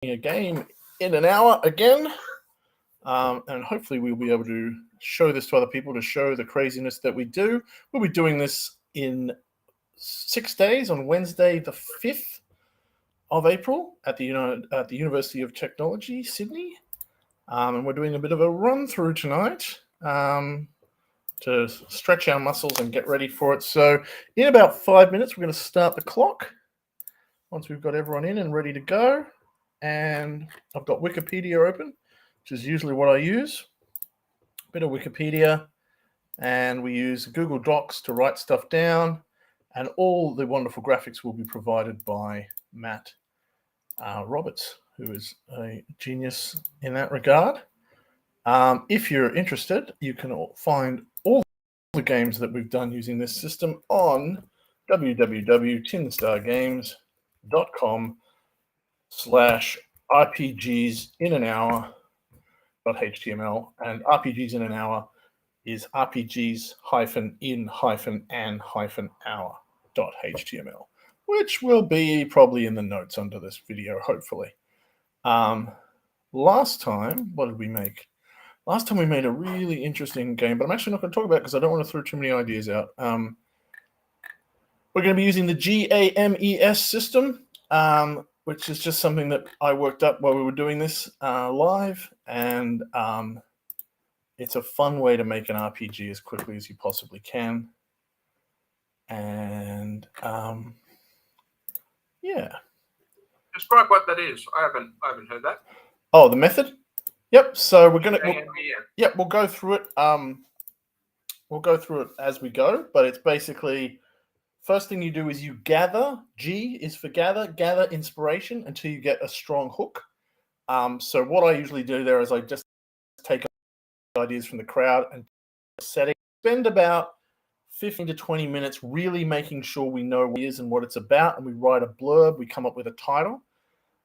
a game in an hour again. And hopefully we'll be able to show this to other people to show the craziness that we do. We'll be doing this in 6 days on Wednesday, the 5th of April at the University of Technology, Sydney. And we're doing a bit of a run through tonight to stretch our muscles and get ready for it. So in about 5 minutes, we're going to start the clock once we've got everyone in and ready to go. And I've got Wikipedia open, which is usually what I use. A bit of Wikipedia, and we use Google Docs to write stuff down, and all the wonderful graphics will be provided by Matt Roberts, who is a genius in that regard. If you're interested, you can find all the games that we've done using this system on www.tinstargames.com/RPGs in an hour.html, and RPGs in an hour is RPGs-in-an-hour.html, which will be probably in the notes under this video, hopefully. Last time, what did we make? Last time we made a really interesting game, but I'm actually not going to talk about it because I don't want to throw too many ideas out. We're going to be using the GAMES system, which is just something that I worked up while we were doing this live, and it's a fun way to make an RPG as quickly as you possibly can. And yeah. Describe what that is. I haven't heard that. Oh, the method? Yep. So we're gonna we'll go through it. We'll go through it as we go, but it's basically first thing you do is you gather. G is for gather inspiration until you get a strong hook. So what I usually do there is I just take ideas from the crowd and setting. Spend about 15 to 20 minutes really making sure we know what it is and what it's about, and we write a blurb. We come up with a title.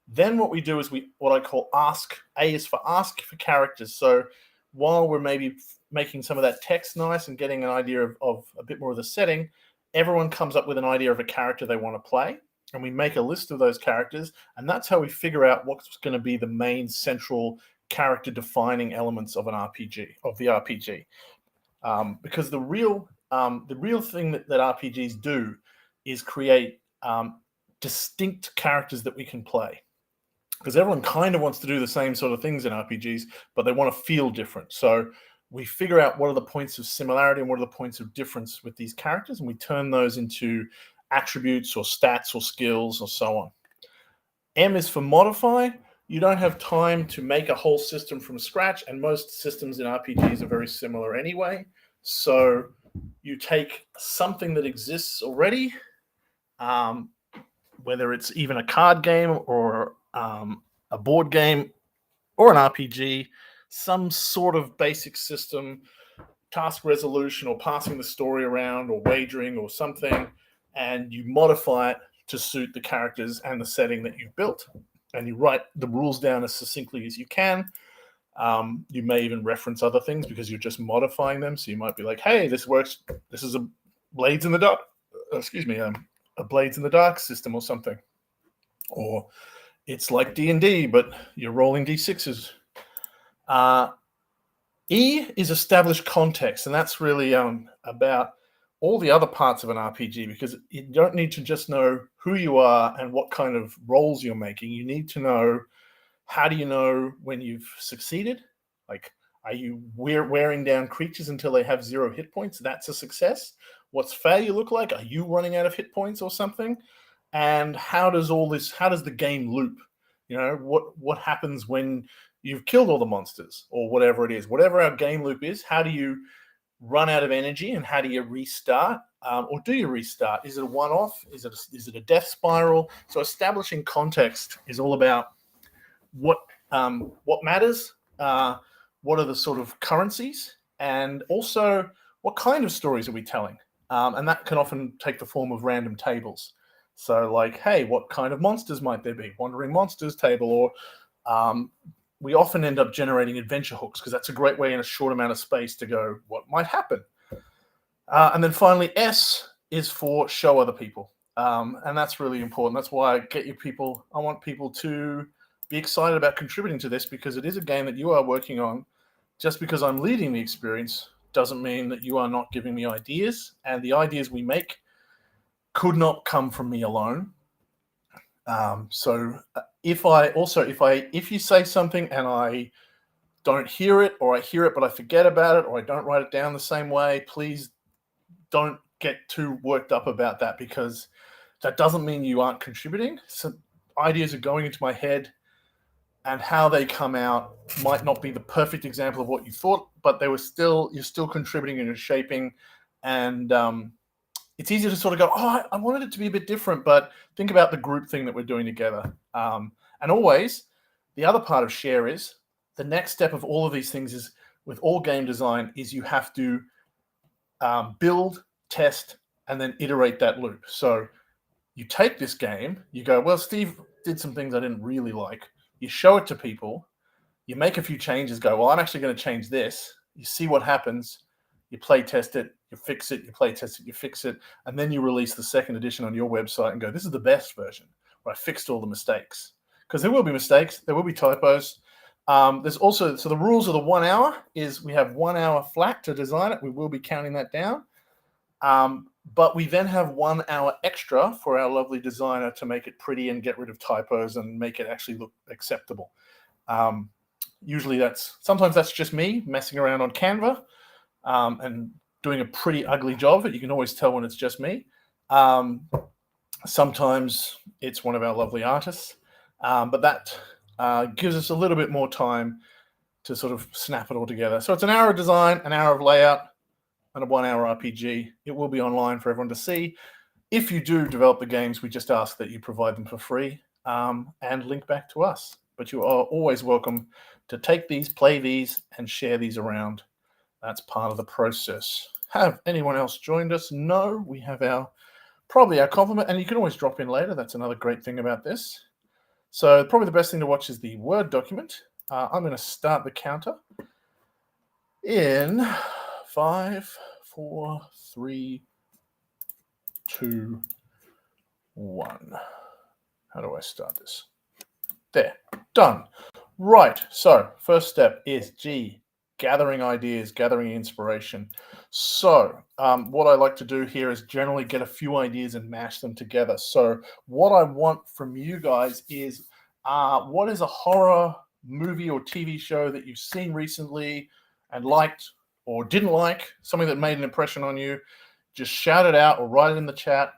Then what we do is what I call ask. A is for ask for characters. So while we're maybe making some of that text nice and getting an idea of a bit more of the setting, everyone comes up with an idea of a character they want to play, and we make a list of those characters, and that's how we figure out what's going to be the main central character defining elements of an RPG, of the RPG. Because the real thing that RPGs do is create distinct characters that we can play. Because everyone kind of wants to do the same sort of things in RPGs, but they want to feel different. So we figure out what are the points of similarity and what are the points of difference with these characters, and we turn those into attributes or stats or skills or so on. M is for modify. You don't have time to make a whole system from scratch, and most systems in RPGs are very similar anyway. So you take something that exists already, whether it's even a card game or a board game or an RPG, some sort of basic system, task resolution or passing the story around or wagering or something, and you modify it to suit the characters and the setting that you've built. And you write the rules down as succinctly as you can. You may even reference other things because you're just modifying them. So you might be like, hey, this works. This is a Blades in the Dark, a Blades in the Dark system or something. Or it's like D&D, but you're rolling D6s. E is established context, and that's really about all the other parts of an RPG, because you don't need to just know who you are and what kind of roles you're making. You need to know, how do you know when you've succeeded? Like, are you wearing down creatures until they have 0 hit points? That's a success. What's failure look like? Are you running out of hit points or something? And how does the game loop? You know, what happens when you've killed all the monsters or whatever it is? Whatever our game loop is, how do you run out of energy and how do you restart? Or do you restart? Is it a one-off? Is it a death spiral? So establishing context is all about what matters, what are the sort of currencies, and also what kind of stories are we telling? And that can often take the form of random tables. So like, hey, what kind of monsters might there be? Wandering monsters table, or we often end up generating adventure hooks because that's a great way in a short amount of space to go, what might happen? And then finally, S is for show other people. And that's really important. That's why I want people to be excited about contributing to this, because it is a game that you are working on. Just because I'm leading the experience doesn't mean that you are not giving me ideas, and the ideas we make could not come from me alone. So if you say something and I don't hear it, or I hear it but I forget about it, or I don't write it down the same way, please don't get too worked up about that, because that doesn't mean you aren't contributing. So ideas are going into my head, and how they come out might not be the perfect example of what you thought, but you're still contributing and you're shaping. And it's easy to sort of go, oh, I wanted it to be a bit different, but think about the group thing that we're doing together. And always, the other part of share is the next step of all of these things is, with all game design, is you have to build, test, and then iterate that loop. So you take this game, you go, well, Steve did some things I didn't really like. You show it to people, you make a few changes, go, well, I'm actually going to change this. You see what happens, you play test it, you fix it, you play test it, you fix it, and then you release the second edition on your website and go, this is the best version, where I fixed all the mistakes. Because there will be mistakes, there will be typos. There's also, so the rules of the 1 hour is we have 1 hour flat to design it. We will be counting that down. But we then have 1 hour extra for our lovely designer to make it pretty and get rid of typos and make it actually look acceptable. Usually sometimes that's just me messing around on Canva and doing a pretty ugly job of it. You can always tell when it's just me. Sometimes it's one of our lovely artists, but that gives us a little bit more time to sort of snap it all together. So it's an hour of design, an hour of layout, and a 1 hour RPG. It will be online for everyone to see. If you do develop the games, we just ask that you provide them for free and link back to us. But you are always welcome to take these, play these, and share these around. That's part of the process. Have anyone else joined us? No, we have probably our compliment, and you can always drop in later. That's another great thing about this. So probably the best thing to watch is the Word document. I'm going to start the counter in 5, 4, 3, 2, 1. How do I start this? There, done. Right, so first step is gathering ideas, gathering inspiration. So what I like to do here is generally get a few ideas and mash them together. So what I want from you guys is, what is a horror movie or TV show that you've seen recently and liked or didn't like, something that made an impression on you? Just shout it out or write it in the chat.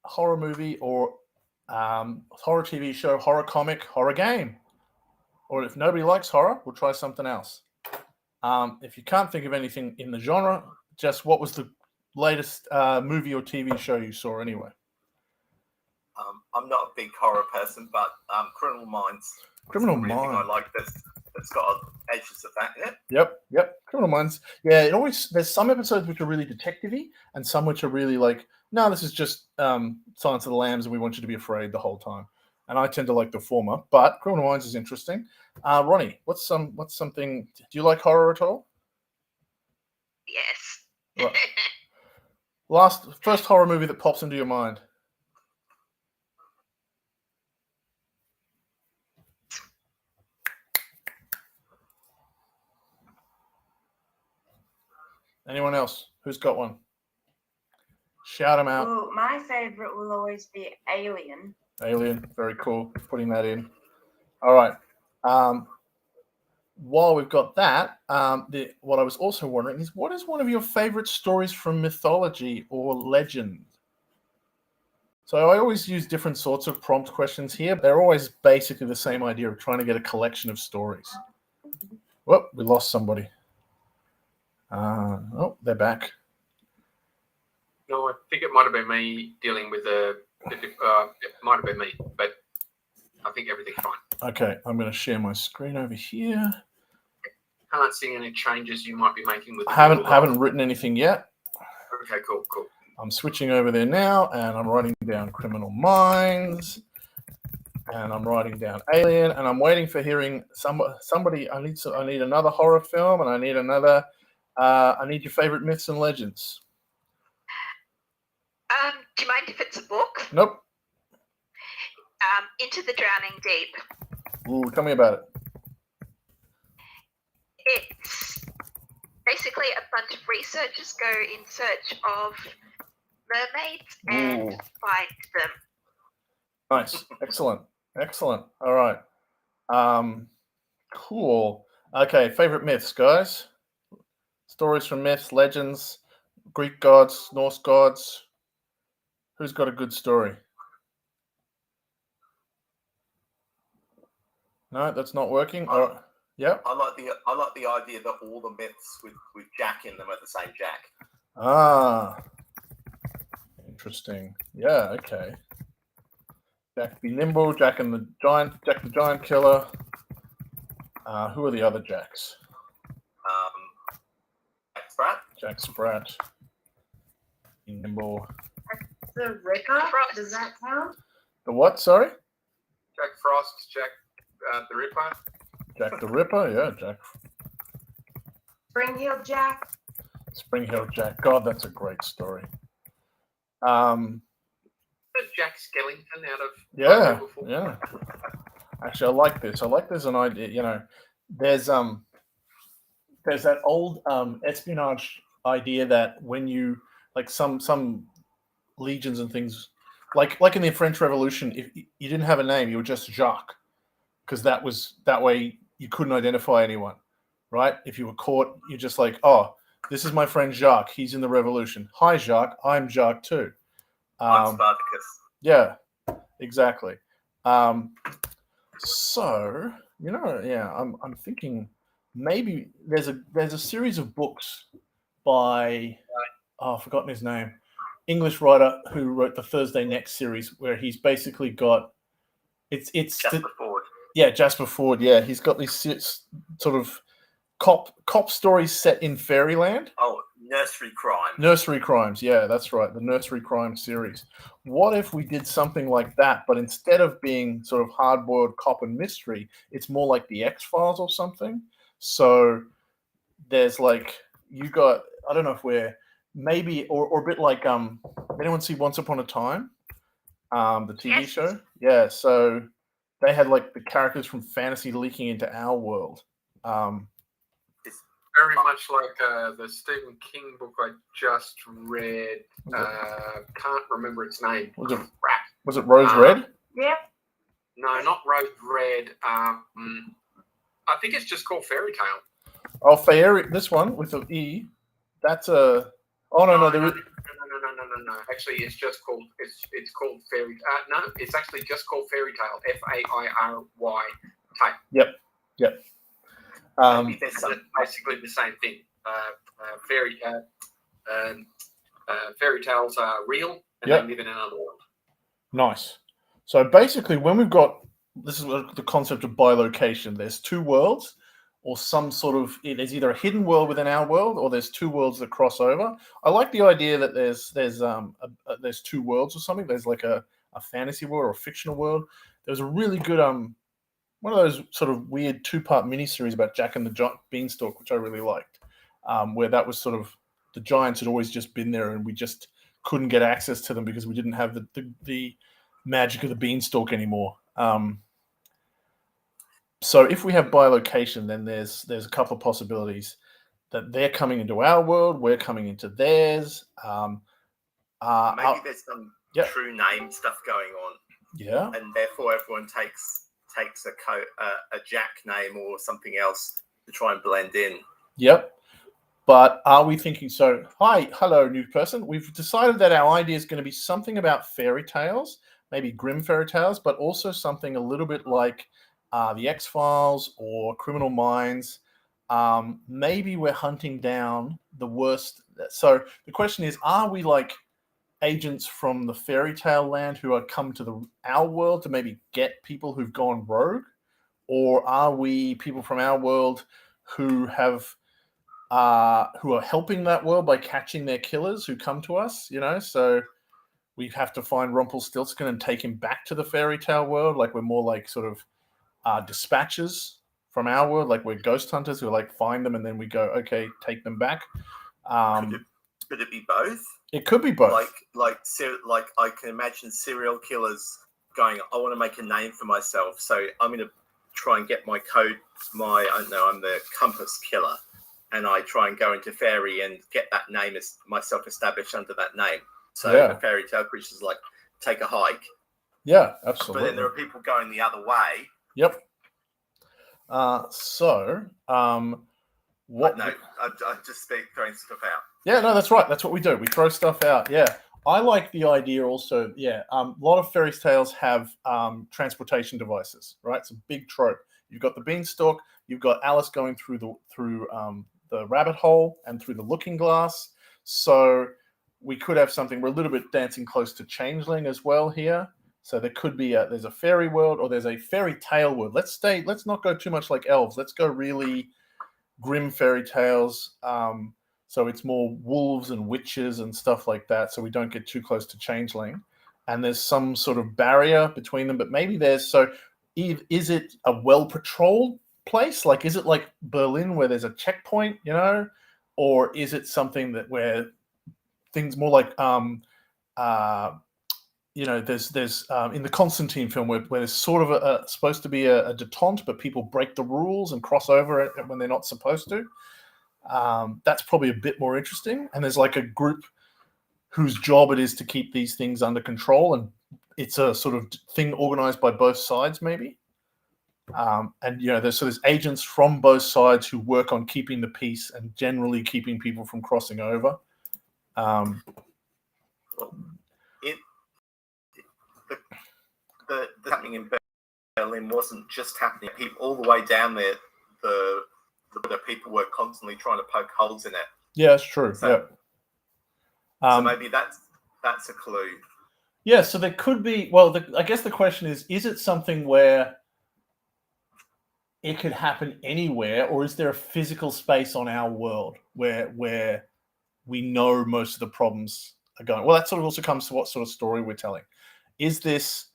Horror movie or horror TV show, horror comic, horror game. Or if nobody likes horror, we'll try something else. If you can't think of anything in the genre, just what was the latest movie or TV show you saw anyway? I'm not a big horror person, but Criminal Minds. Criminal Minds. I like that's got edges of that in it. Yep. Criminal Minds. Yeah, there's some episodes which are really detective-y and some which are really like, no, this is just Silence of the Lambs and we want you to be afraid the whole time. And I tend to like the former, but Criminal Minds is interesting. Ronnie, what's something? Do you like horror at all? Yes. Right. First horror movie that pops into your mind. Anyone else? Who's got one? Shout them out. Well, my favorite will always be Alien. Alien, very cool. Putting that in. All right. While we've got that, what I was also wondering is, what is one of your favorite stories from mythology or legend? So I always use different sorts of prompt questions here. They're always basically the same idea of trying to get a collection of stories. Whoop, we lost somebody. Oh, they're back. No, I think it might have been me dealing with it might have been me, but I think everything's fine. Okay, I'm going to share my screen over here. Can't see any changes you might be making with. Haven't written anything yet. Okay, cool. I'm switching over there now, and I'm writing down Criminal Minds, and I'm writing down Alien, and I'm waiting for hearing somebody. I need another horror film, and I need another. I need your favorite myths and legends. Do you mind if it's a book? Nope. Into the Drowning Deep. Ooh, tell me about it. It's basically a bunch of researchers go in search of mermaids and find them. Nice. Excellent. All right. Cool. Okay, favorite myths, guys. Stories from myths, legends, Greek gods, Norse gods. Who's got a good story? No, that's not working. All right. Yep. I like the idea that all the myths with Jack in them are the same Jack. Ah, interesting. Yeah. Okay. Jack be nimble. Jack the Giant Killer. Who are the other Jacks? Jack Sprat. Jack Sprat. Be nimble. The Ripper, Frost. does that count? The what? Sorry. Jack Frost, Jack the Ripper. Jack the Ripper. Yeah. Jack. Spring Heel Jack. Spring Hill Jack. God, that's a great story. Jack Skellington out of Yeah, before. yeah. Actually, I like this. I like there's an idea. You know, there's that old espionage idea that when you like some legions and things like in the French Revolution, if you didn't have a name, you were just Jacques, because that way you couldn't identify anyone, right? If you were caught, you're just like, oh, this is my friend Jacques. He's in the revolution. Hi, Jacques. I'm Jacques too. I'm Spartacus. Yeah, exactly. So yeah, I'm thinking maybe there's a series of books by I've forgotten his name, English writer who wrote the Thursday Next series, where he's basically got it's Jasper Ford. Yeah, Jasper Ford. Yeah, he's got these sort of cop stories set in fairyland. Oh, nursery crime. Nursery crimes. Yeah, that's right. The nursery crime series. What if we did something like that, but instead of being sort of hard-boiled cop and mystery, it's more like the X-Files or something? So there's like I don't know if we're maybe or a bit like anyone see Once Upon a Time? The TV Yes. show? Yeah, so they had like the characters from fantasy leaking into our world. Very much like the Stephen King book I just read. Can't remember its name. Was it Rose Red? Yeah. No, not Rose Red. I think it's just called Fairy Tale. Oh, Fairy. This one with the E. That's a. Oh no. No. Actually, it's just called. It's called Fairy. No, it's actually just called Fairy Tale. Fairy Tale. Yep. Maybe there's some Basically the same thing. Fairy tales are real and they live in another world. Nice. So basically, when we've got this is the concept of bilocation. There's two worlds, or some sort of there's either a hidden world within our world, or there's two worlds that cross over. I like the idea that there's two worlds or something. There's like a fantasy world or a fictional world. There's a really good one of those sort of weird 2-part miniseries about Jack and the Beanstalk, which I really liked, where that was sort of the giants had always just been there, and we just couldn't get access to them because we didn't have the magic of the beanstalk anymore. So if we have bilocation, then there's a couple of possibilities that they're coming into our world, we're coming into theirs. maybe there's some true name stuff going on. Yeah, and therefore everyone takes a Jack name or something else to try and blend in. Yep. But are we thinking so? Hello, new person. We've decided that our idea is going to be something about fairy tales, maybe grim fairy tales, but also something a little bit like the X-Files or Criminal Minds. Maybe we're hunting down the worst. So the question is, are we like agents from the fairy tale land who are come to our world to maybe get people who've gone rogue, or are we people from our world who are helping that world by catching their killers who come to us? So we have to find Rumpelstiltskin and take him back to the fairy tale world. Like we're more like sort of dispatchers from our world, like we're ghost hunters who like find them and then we go, okay, take them back. Could it be both? It could be both. Like I can imagine serial killers going, I want to make a name for myself, so I'm going to try and get my code. I'm the compass killer, and I try and go into fairy and get that name as myself established under that name. So Yeah. the fairy tale creatures like take a hike. Yeah, absolutely. But then there are people going the other way. Yep. What? No, I just throwing stuff out. Yeah, no, that's right. That's what we do. We throw stuff out. Yeah. I like the idea also. Yeah. A lot of fairy tales have transportation devices, right? It's a big trope. You've got the beanstalk. You've got Alice going through the rabbit hole and through the looking glass. So we could have something. We're a little bit dancing close to changeling as well here. So there could be there's a fairy world or there's a fairy tale world. Let's not go too much like elves. Let's go really grim fairy tales. So it's more wolves and witches and stuff like that. So we don't get too close to changeling. And there's some sort of barrier between them. But maybe is it a well-patrolled place? Like, is it like Berlin where there's a checkpoint, or is it something where things more like there's in the Constantine film where there's sort of supposed to be a detente, but people break the rules and cross over it when they're not supposed to. That's probably a bit more interesting. And there's like a group whose job it is to keep these things under control, and it's a sort of thing organized by both sides, maybe. And there's agents from both sides who work on keeping the peace and generally keeping people from crossing over. The happening in Berlin wasn't just happening. People all the way down there, the people were constantly trying to poke holes in it. Yeah, that's true. So maybe that's a clue. Yeah, so there could be. Well, I guess the question is it something where it could happen anywhere, or is there a physical space on our world where we know most of the problems are going? Well, that sort of also comes to what sort of story we're telling. Is this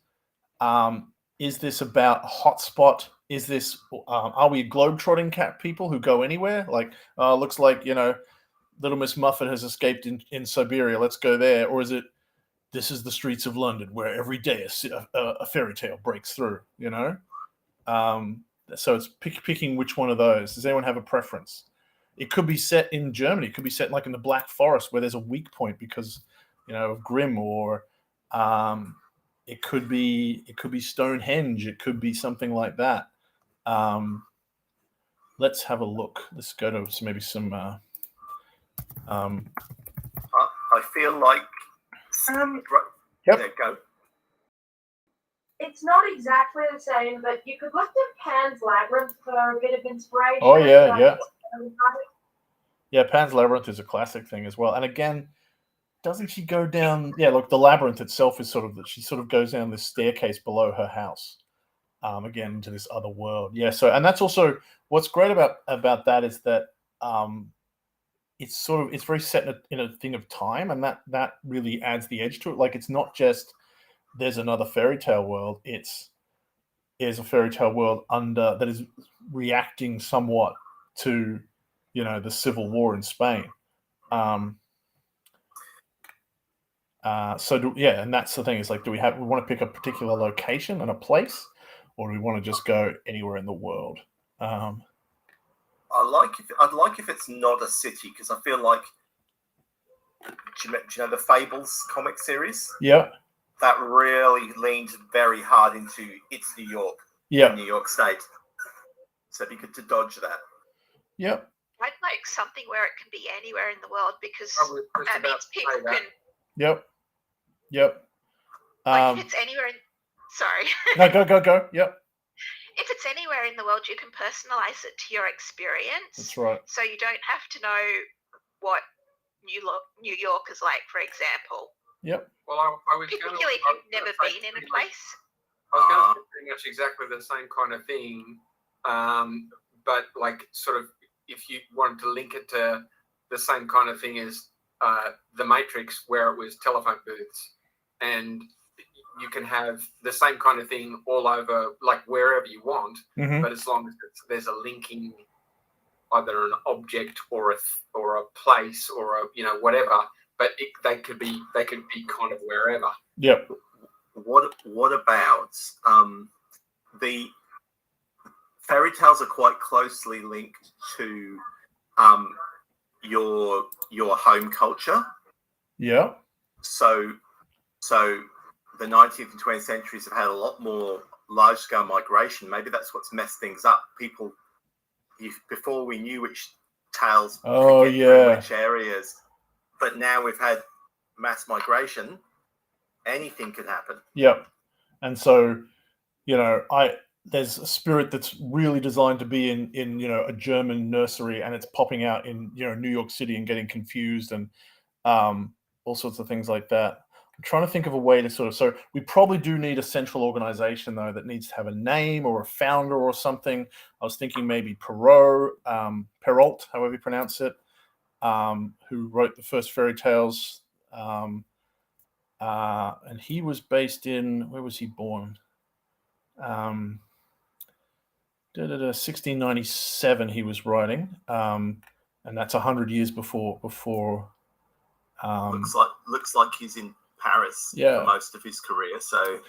about a hotspot? Is this are we globetrotting cat people who go anywhere? Like, looks like Little Miss Muffet has escaped in Siberia. Let's go there. Or is it this is the streets of London where every day a fairy tale breaks through? So it's picking which one of those. Does anyone have a preference? It could be set in Germany. It could be set like in the Black Forest where there's a weak point because of Grimm, or it could be Stonehenge. It could be something like that. Let's have a look. Let's go to maybe some. I feel like. Yep. There, go. It's not exactly the same, but you could look to Pan's Labyrinth for a bit of inspiration. Oh yeah. Yeah, Pan's Labyrinth is a classic thing as well. And again, doesn't she go down? Yeah, look, the labyrinth itself is she sort of goes down this staircase below her house, again into this other world. Yeah, so and that's also what's great about that is that it's very set in a thing of time, and that really adds the edge to it. Like, it's not just there's another fairy tale world. It's a fairy tale world that is reacting somewhat to the civil war in Spain. And that's the thing. Is like, do we want to pick a particular location and a place, or do we want to just go anywhere in the world? I'd like if it's not a city, because I feel like, do you know the Fables comic series? Yeah. That really leaned very hard into it's New York. Yeah. New York State. So it'd be good to dodge that. Yep. I'd like something where it can be anywhere in the world, because that means people can. Yep. Like, if it's anywhere in. Sorry. No, go. Yep. If it's anywhere in the world, you can personalize it to your experience. That's right. So you don't have to know what New York is like, for example. Yep. Well, I was particularly if you've never been in a place. I was going to say pretty much exactly the same kind of thing, but like sort of if you wanted to link it to the same kind of thing as The Matrix, where it was telephone booths, and you can have the same kind of thing all over, like wherever you want, but as long as there's a linking, either an object or a place or a whatever, but they could be kind of wherever. Yep. what about the fairy tales are quite closely linked to your home culture. Yeah. So the 19th and 20th centuries have had a lot more large-scale migration. Maybe that's what's messed things up. Before we knew which tales could get through which areas, but now we've had mass migration. Anything could happen. Yep. And so, there's a spirit that's really designed to be in a German nursery, and it's popping out in New York City and getting confused and all sorts of things like that. I'm trying to think of a way to so we probably do need a central organization though that needs to have a name or a founder or something. I was thinking maybe Perrault, however you pronounce it, who wrote the first fairy tales. And he was based in, where was he born? 1697 he was writing, and that's 100 years before. Looks like he's in Paris for most of his career. So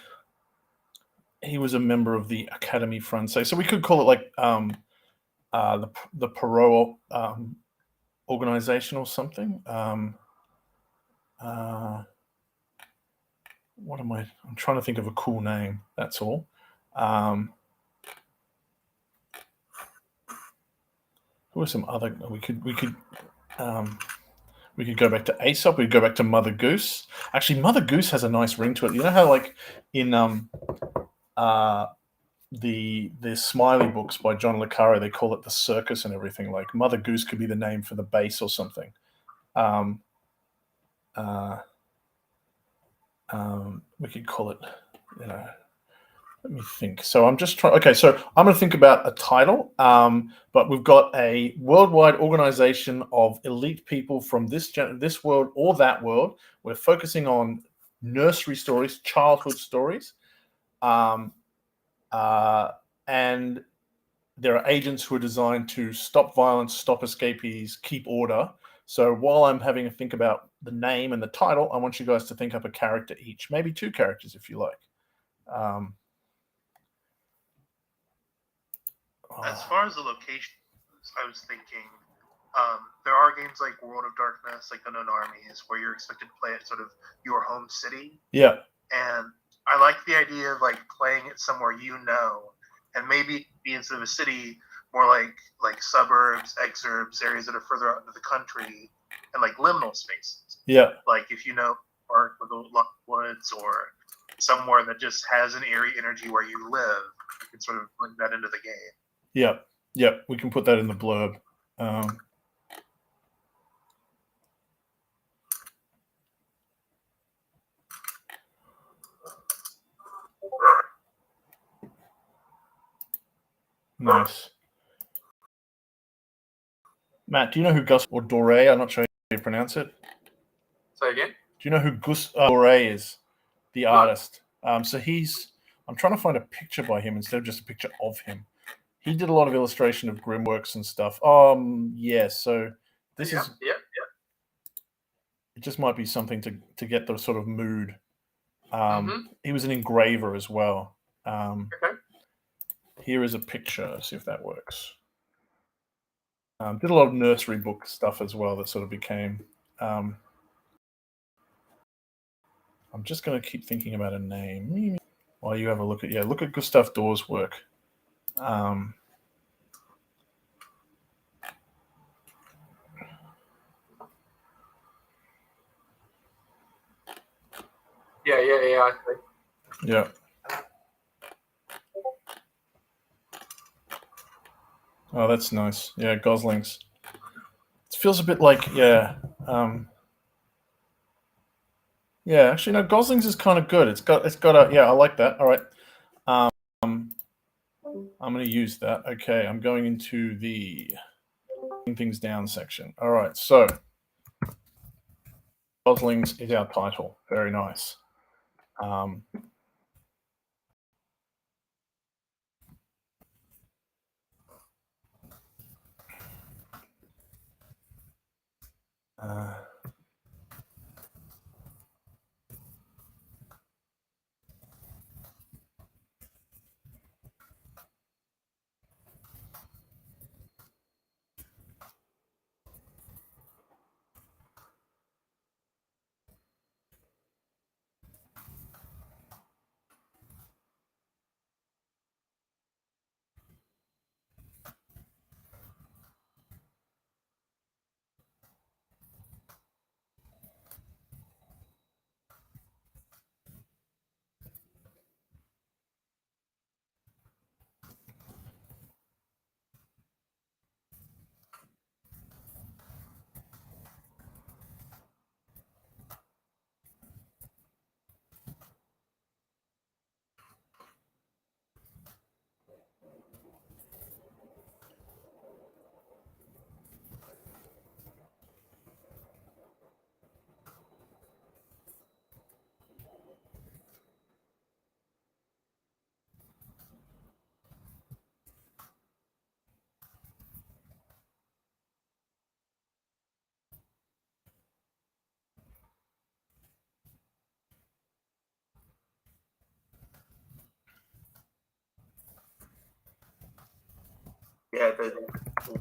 he was a member of the Académie Française. So we could call it like the Perrault organization or something. What am I? I'm trying to think of a cool name. That's all. Who are some other? We could go back to Aesop. We could go back to Mother Goose. Actually, Mother Goose has a nice ring to it. You know how, like, in the Smiley books by John le Carré, they call it the circus and everything. Like, Mother Goose could be the name for the base or something. We could call it, let me think. So I'm just trying. Okay, so I'm going to think about a title. But we've got a worldwide organization of elite people from this world or that world. We're focusing on nursery stories, childhood stories, and there are agents who are designed to stop violence, stop escapees, keep order. So while I'm having a think about the name and the title, I want you guys to think up a character each, maybe 2 characters if you like. As far as the locations, I was thinking there are games like World of Darkness, like Unknown Armies, where you're expected to play at sort of your home city. Yeah. And I like the idea of like playing it somewhere and maybe be instead of a city, more like suburbs, exurbs, areas that are further out into the country, and like liminal spaces. Yeah. Like if park with the woods or somewhere that just has an eerie energy where you live, you can sort of bring that into the game. Yeah, we can put that in the blurb. Nice. Matt, do you know who Gus or Doré? I'm not sure how you pronounce it. Say again? Do you know who Gus Doré is? The artist. So I'm trying to find a picture by him instead of just a picture of him. He did a lot of illustration of Grimworks and stuff. Yeah. So this is. Yeah. It just might be something to get the sort of mood. He was an engraver as well. Okay. Here is a picture. Let's see if that works. Did a lot of nursery book stuff as well that sort of became. I'm just going to keep thinking about a name while you have a look at Gustave Dor's work. Yeah. I see. Yeah. Oh, that's nice. Yeah, Goslings. It feels a bit like actually no, Goslings is kind of good. It's got a I like that. All right. I'm going to use that. Okay, I'm going into the things down section. All right, so Goslings is our title. Very nice. Yeah,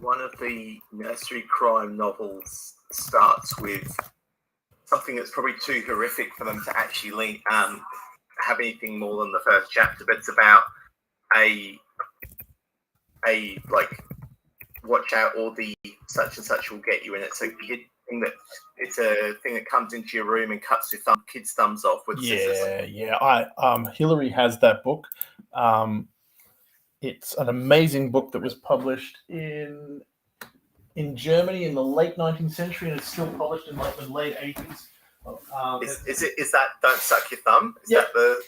one of the nursery crime novels starts with something that's probably too horrific for them to actually have anything more than the first chapter, but it's about a like, watch out, or the such and such will get you, and it's a thing that comes into your room and cuts your kid's thumbs off with scissors. Yeah. Hillary has that book. It's an amazing book that was published in Germany in the late 19th century, and it's still published in like the late 80s. Is that Don't Suck Your Thumb? Is that the...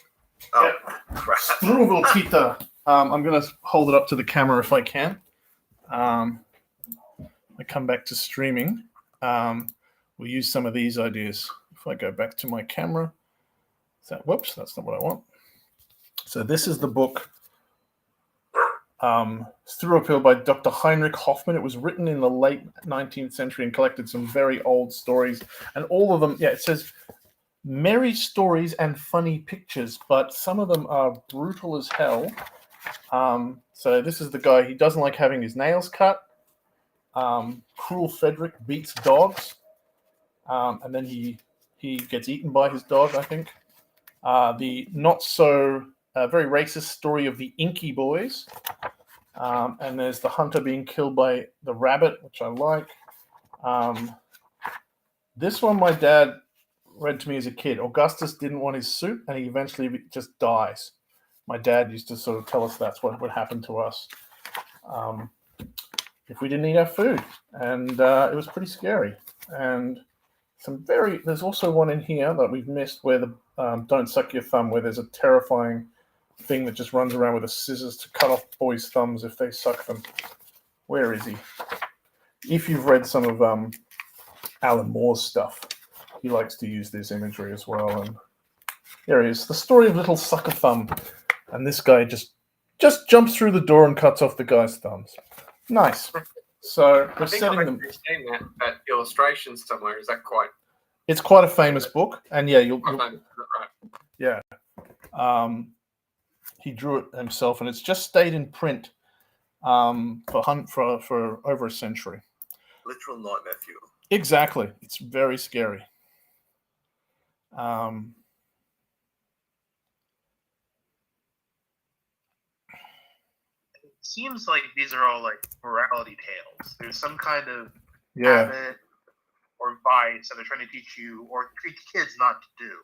Oh, crap. Struwelpeter. I'm going to hold it up to the camera if I can. I come back to streaming. We'll use some of these ideas. If I go back to my camera. Whoops, that's not what I want. So this is the book, Struwelpeter by Dr. Heinrich Hoffmann. It was written in the late 19th century and collected some very old stories. And all of them, it says merry stories and funny pictures, but some of them are brutal as hell. So this is the guy, he doesn't like having his nails cut. Cruel Frederick beats dogs. And then he gets eaten by his dog, I think. The not so very racist story of the Inky Boys. And there's the hunter being killed by the rabbit, which I like. This one my dad read to me as a kid. Augustus didn't want his soup, and he eventually just dies. My dad used to sort of tell us that's what would happen to us if we didn't eat our food. And it was pretty scary. And there's also one in here that we've missed where the Don't Suck Your Thumb, where there's a terrifying thing that just runs around with the scissors to cut off boys' thumbs if they suck them. Where is he? If you've read some of Alan Moore's stuff, he likes to use this imagery as well. And there he is, the story of Little Sucker Thumb. And this guy just jumps through the door and cuts off the guy's thumbs. Nice. So we're setting them. I've seen that illustration somewhere. Is that quite? It's quite a famous book, and you'll right. Yeah. He drew it himself, and it's just stayed in print for over a century. Literal nightmare fuel. Exactly. It's very scary. It seems like these are all like morality tales. There's some kind of habit or vice that they're trying to teach you or teach kids not to do.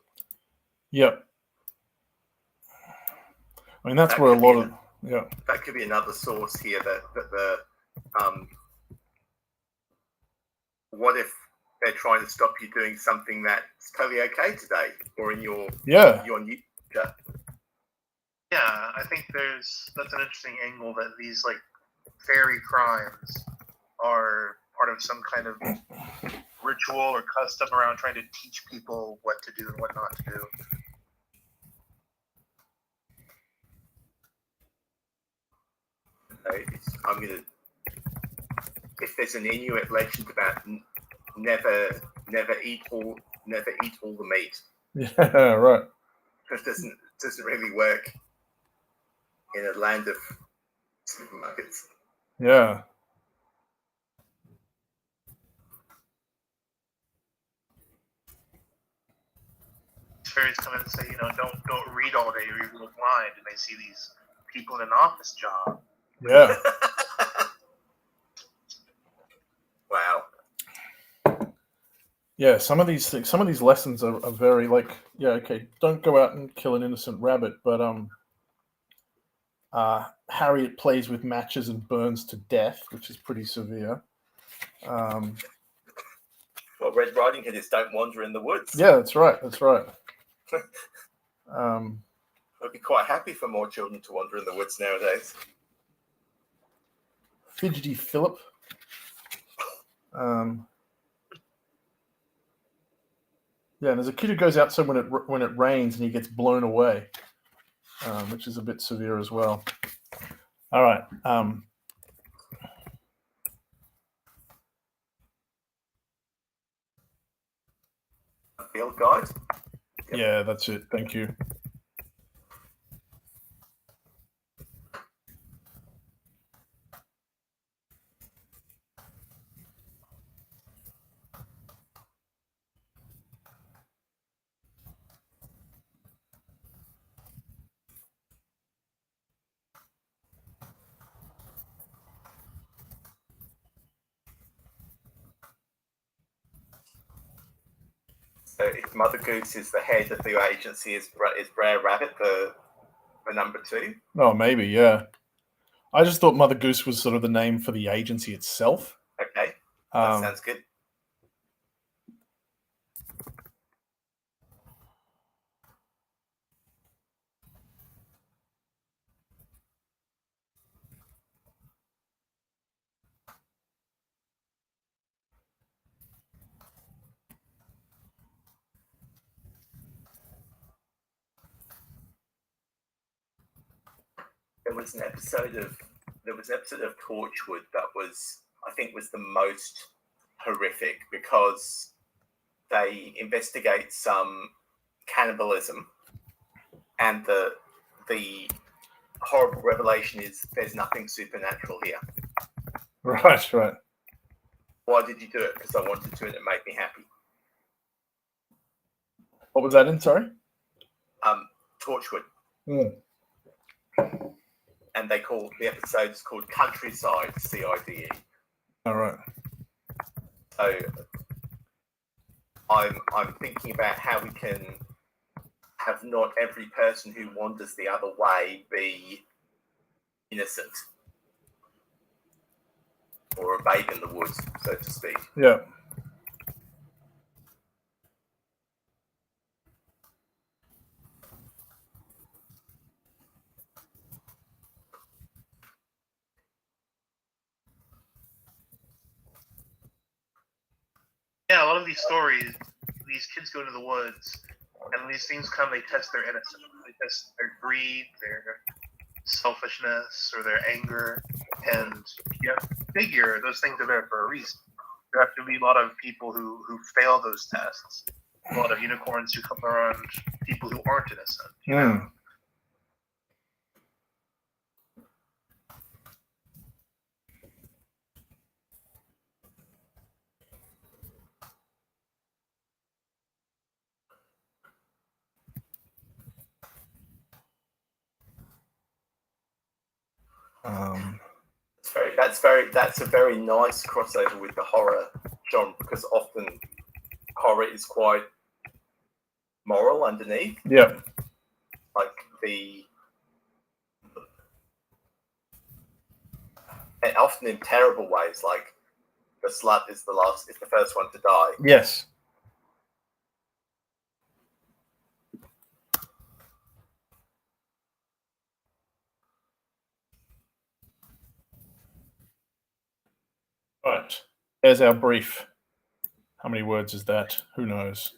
Yep. I mean, that's where a lot of that could be another source here that the what if they're trying to stop you doing something that's totally okay today or in your new future? Yeah, I think that's an interesting angle that these like fairy crimes are part of some kind of ritual or custom around trying to teach people what to do and what not to do. If there's an Inuit legend about never eat all the meat. Yeah, right. It doesn't really work in a land of supermarkets. Yeah. Fairies come in and say, don't read all day or you will go blind, and they see these people in an office job. Yeah. Wow. Yeah, some of these lessons are very like, don't go out and kill an innocent rabbit, but Harriet plays with matches and burns to death, which is pretty severe. Well, Red Riding Hood is don't wander in the woods. Yeah, that's right. I'd be quite happy for more children to wander in the woods nowadays. Fidgety Philip. There's a kid who goes outside when it rains and he gets blown away, which is a bit severe as well. All right. Field guide? Yep. Yeah, that's it. Thank you. So if Mother Goose is the head of the agency, is Brer Rabbit the number 2? Oh, maybe, yeah. I just thought Mother Goose was sort of the name for the agency itself. Okay, that sounds good. There was an episode of Torchwood that was, I think, was the most horrific because they investigate some cannibalism, and the horrible revelation is there's nothing supernatural here. Right. Why did you do it? Because I wanted to, and it made me happy. What was that in? Sorry. Torchwood. Mm. And they call the episodes called Countryside, CIDE. All right. So I'm thinking about how we can have not every person who wanders the other way be innocent or a babe in the woods, so to speak. Yeah. Yeah, a lot of these stories, these kids go into the woods, and when these things come, they test their innocence. They test their greed, their selfishness, or their anger, and you have to figure those things are there for a reason. There have to be a lot of people who fail those tests. A lot of unicorns who come around people who aren't innocent. You know? That's a very nice crossover with the horror genre, because often horror is quite moral underneath. Yeah. Like and often in terrible ways, like the slut is the first one to die. Yes. Right. There's our brief. How many words is that? Who knows?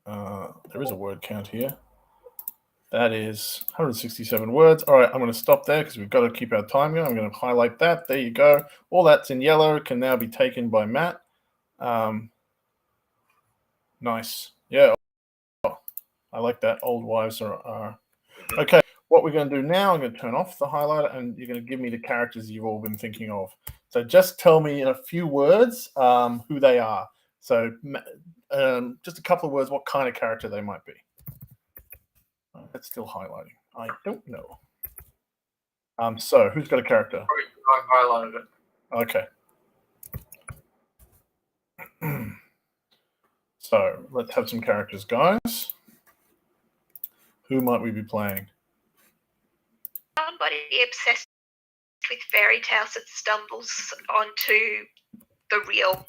There is a word count here. That is 167 words. All right, I'm going to stop there because we've got to keep our time going. I'm going to highlight that. There you go. All that's in yellow can now be taken by Matt. Nice. Yeah. Oh, I like that. Old wives are... Okay, what we're going to do now, I'm going to turn off the highlighter, and you're going to give me the characters you've all been thinking of. So just tell me in a few words who they are. So just a couple of words, what kind of character they might be. It's still highlighting. I don't know. So who's got a character? I highlighted it. Okay. So let's have some characters, guys. Who might we be playing? Somebody obsessed with fairy tales that stumbles onto the real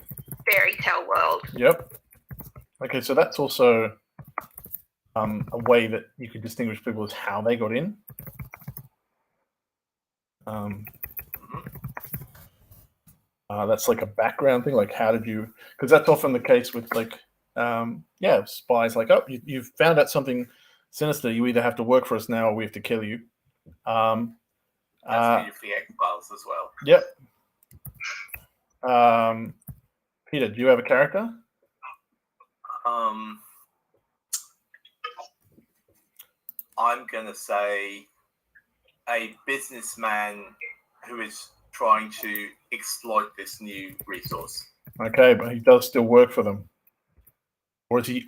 fairy tale world. Yep. Okay, so that's also a way that you could distinguish people as how they got in. That's like a background thing, like how did you? Because that's often the case with like, spies. Like, oh, you've found out something sinister. You either have to work for us now, or we have to kill you. That's beautifully X-Files as well. Yep. Peter, do you have a character? I'm going to say a businessman who is trying to exploit this new resource. Okay, but he does still work for them. Or is he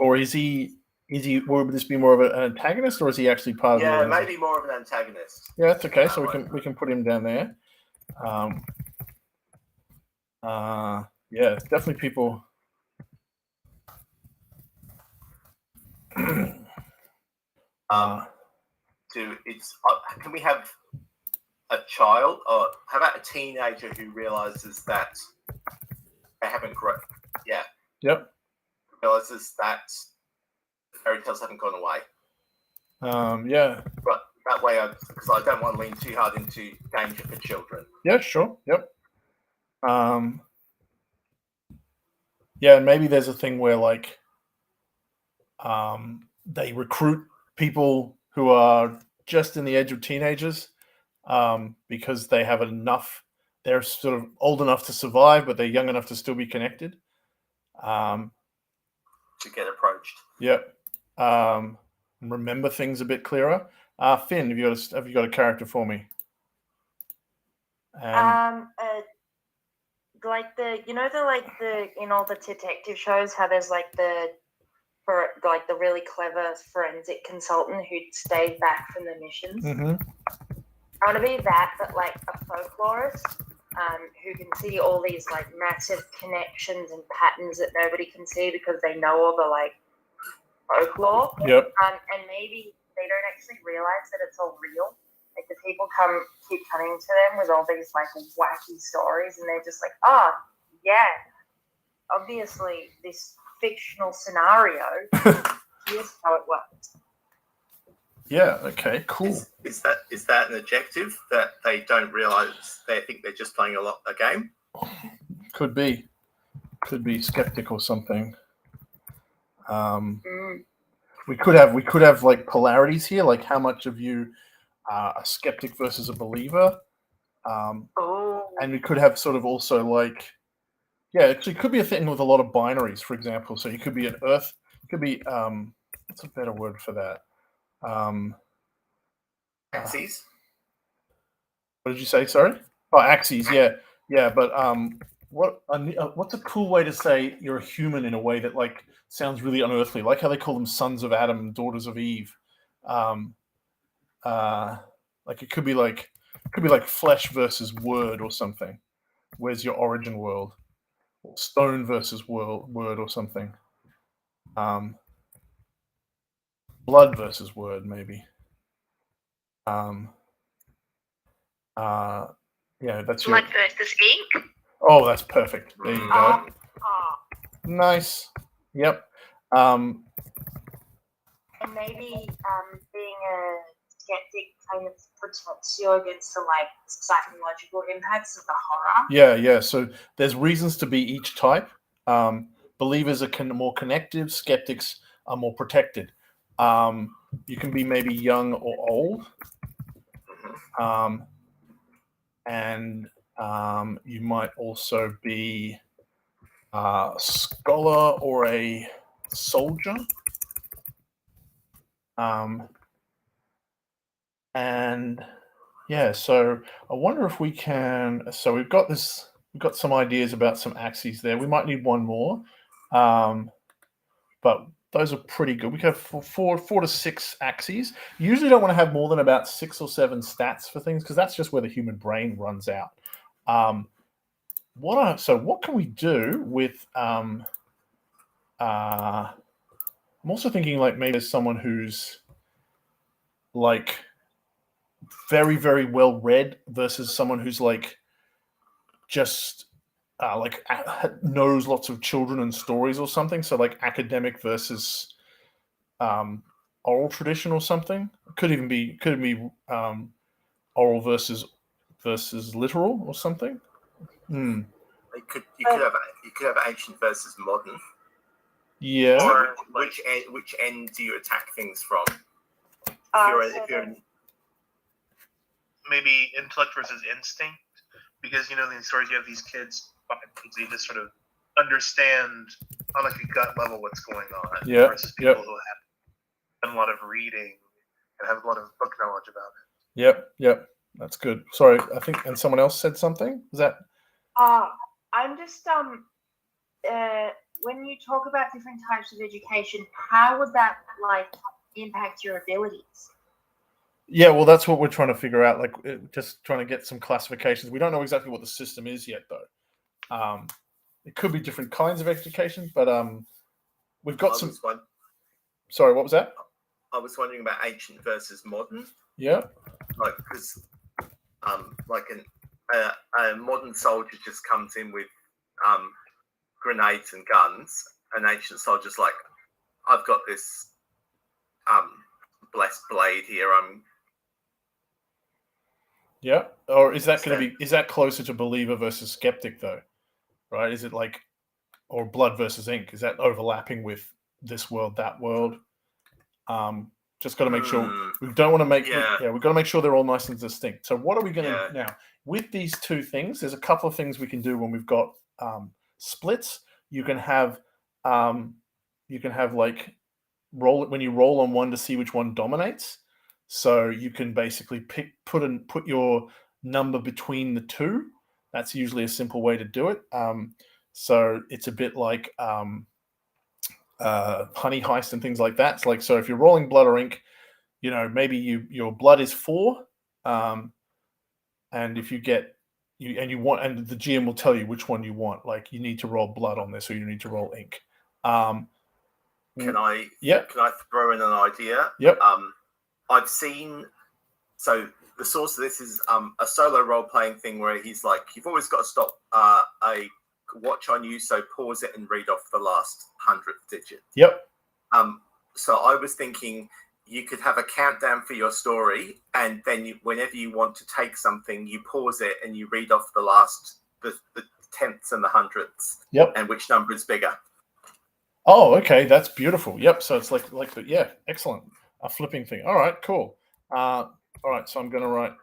would this be more of an antagonist, or is he actually part of the organization? Maybe more of an antagonist. Yeah, that's okay. So we can put him down there. Yeah, it's definitely people. Can we have a child, or how about a teenager who realizes that they haven't grown? Yeah. Yep. Realizes that fairy tales haven't gone away. Yeah. But that way, because I don't want to lean too hard into danger for children. Yeah, sure. Yep. Yeah, and maybe there's a thing where like they recruit people who are just in the edge of teenagers because they have enough. They're sort of old enough to survive, but they're young enough to still be connected. To get approached. Yep. Remember things a bit clearer. Finn, have you got a character for me? Like the in all the detective shows, how there's like the really clever forensic consultant who stayed back from the missions. Mm-hmm. I want to be that, but like a folklorist who can see all these like massive connections and patterns that nobody can see because they know all the like folklore. Yep. And maybe they don't actually realize that it's all real. Like the people keep coming to them with all these like wacky stories, and they're just like, oh yeah, obviously this fictional scenario. Here's how it works. Yeah. Okay. Cool. Is that an objective that they don't realize? They think they're just playing a game. Could be skeptic or something. We could have like polarities here, like how much of you are a skeptic versus a believer. And we could have sort of also like, yeah, actually could be a thing with a lot of binaries, for example. So you could be an Earth, could be what's a better word for that? Axes. What did you say? Sorry. Oh, axes. Yeah. But what's a cool way to say you're a human in a way that like sounds really unearthly, like how they call them sons of Adam and daughters of Eve. Like it could be like flesh versus word or something. Where's your origin world? Or stone versus word or something. Blood versus word, maybe. Yeah, that's Blood versus ink. Oh, that's perfect. There you go. Nice. Yep. And maybe being a skeptic kind of protects you against the like psychological impacts of the horror. Yeah. So there's reasons to be each type. Believers are more connective. Skeptics are more protected. You can be maybe young or old. And you might also be a scholar or a soldier. And yeah, so I wonder if we can. So we've got some ideas about some axes there. We might need one more, but those are pretty good. We have four to six axes. You usually don't want to have more than about 6 or 7 stats for things because that's just where the human brain runs out. What can we do with? I'm also thinking like maybe there's someone who's like very, very well read versus someone who's like just knows lots of children and stories or something. So like academic versus oral tradition or something. Could even be oral versus literal or something. You could have ancient versus modern. Yeah. Or which end do you attack things from? If you're maybe intellect versus instinct, because in these stories you have these kids, they just sort of understand on like a gut level what's going on, versus people who have done a lot of reading and have a lot of book knowledge about it. Yep, that's good. Sorry, I think, and someone else said something. Is that? I'm just when you talk about different types of education, how would that like impact your abilities? Yeah, well, that's what we're trying to figure out. Like, just trying to get some classifications. We don't know exactly what the system is yet, though. It could be different kinds of education, but we've got some. Sorry, what was that? I was wondering about ancient versus modern. Yeah. Like, because like a modern soldier just comes in with grenades and guns. An ancient soldier's like, I've got this blessed blade here. Yeah. Or is that going to be? Is that closer to believer versus skeptic though? Right? Is it like, or blood versus ink? Is that overlapping with this world, that world? Just got to make sure we don't want to make. We've got to make sure they're all nice and distinct. So what are we going to now with these two things? There's a couple of things we can do when we've got splits. You can have like roll it when you roll on one to see which one dominates. So you can basically put your number between the two. That's usually a simple way to do it. So it's a bit like honey heist and things like that. It's like, so if you're rolling blood or ink, maybe your blood is 4, and if you get you want, and the GM will tell you which one you want. Like, you need to roll blood on this, or you need to roll ink. Can I throw in an idea? Yep. I've seen, so the source of this is a solo role-playing thing where he's like, you've always got to stop a watch on you, so pause it and read off the last 100th digit. Yep. So I was thinking you could have a countdown for your story, and then whenever you want to take something, you pause it and you read off the last, the tenths and the hundredths. Yep. And which number is bigger. Oh, okay, that's beautiful. Yep. So it's like excellent. A flipping thing. All right, cool. All right, so I'm going to write.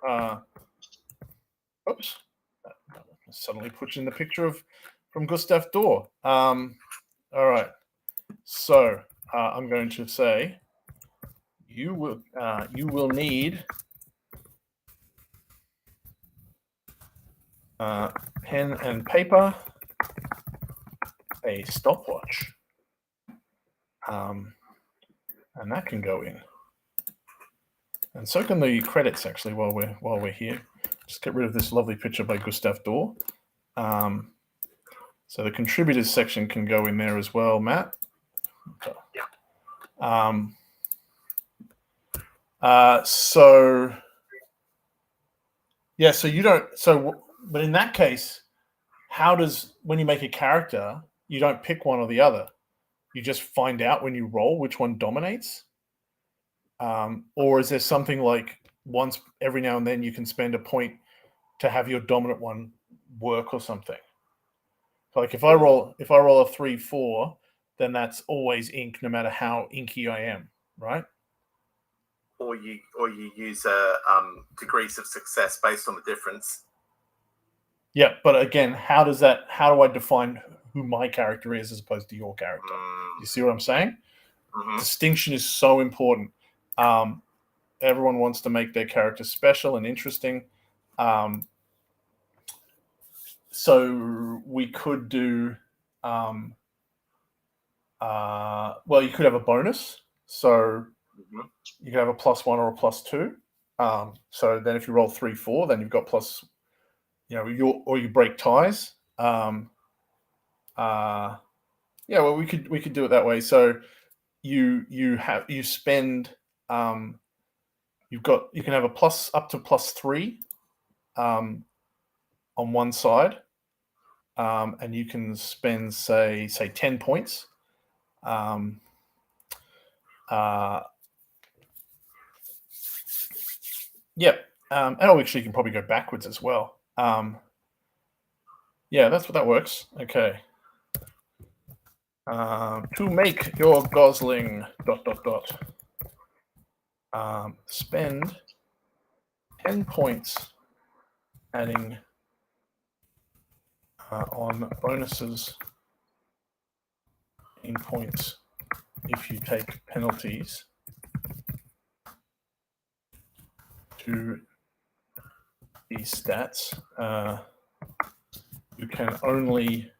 Oops, suddenly put in the picture from Gustav Dorr. All right, so I'm going to say you will need pen and paper, a stopwatch, and that can go in. And so can the credits, actually, while we're here. Just get rid of this lovely picture by Gustav Dorr. So the contributors section can go in there as well, Matt. Yeah. So you don't. But in that case, when you make a character, you don't pick one or the other. You just find out when you roll which one dominates. Or is there something like once every now and then you can spend a point to have your dominant one work or something? Like if I roll a 3-4, then that's always ink, no matter how inky I am, right? Or you use degrees of success based on the difference. Yeah, but again, how do I define who my character is as opposed to your character? You see what I'm saying? Mm-hmm. Distinction is so important. Everyone wants to make their character special and interesting. So we could do, you could have a bonus. So you could have a +1 or a +2. So then if you roll 3-4, then you've got plus, or you break ties. We could do it that way. So you spend, you can have a plus up to +3 on one side, and you can spend say 10 points. And actually you can probably go backwards as well. That's what that works. Okay. To make your Gosling ... spend 10 points adding on bonuses in points if you take penalties to these stats. You can only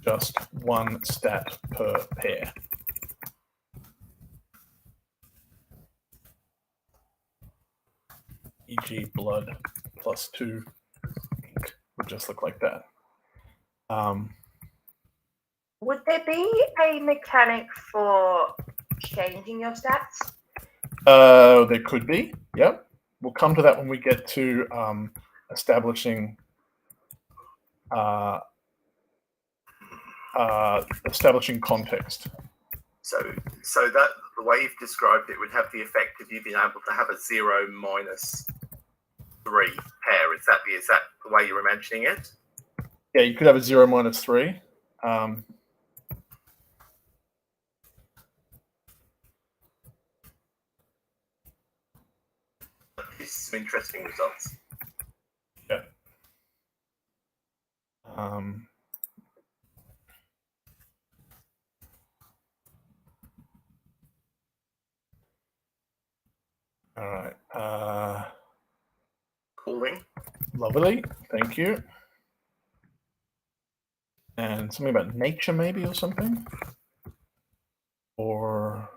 just one stat per pair. E.g. blood +2 ink would just look like that. Would there be a mechanic for changing your stats? There could be. Yep. We'll come to that when we get to establishing context. So that the way you've described it would have the effect of you being able to have a 0 minus 3 pair. Is that the way you're imagining it? Yeah, you could have a 0 minus 3. Some interesting results. Yeah. All right. Cooling. Lovely. Thank you. And something about nature, maybe, or something? Or...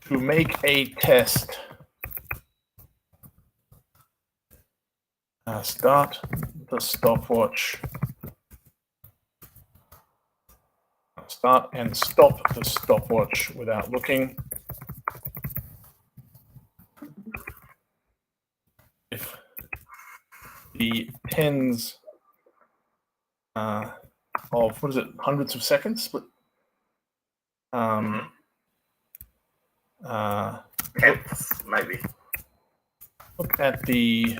to make a test, start the stopwatch. Start and stop the stopwatch without looking. If the tens of, what is it, hundreds of seconds split? Tenths, maybe. Look at the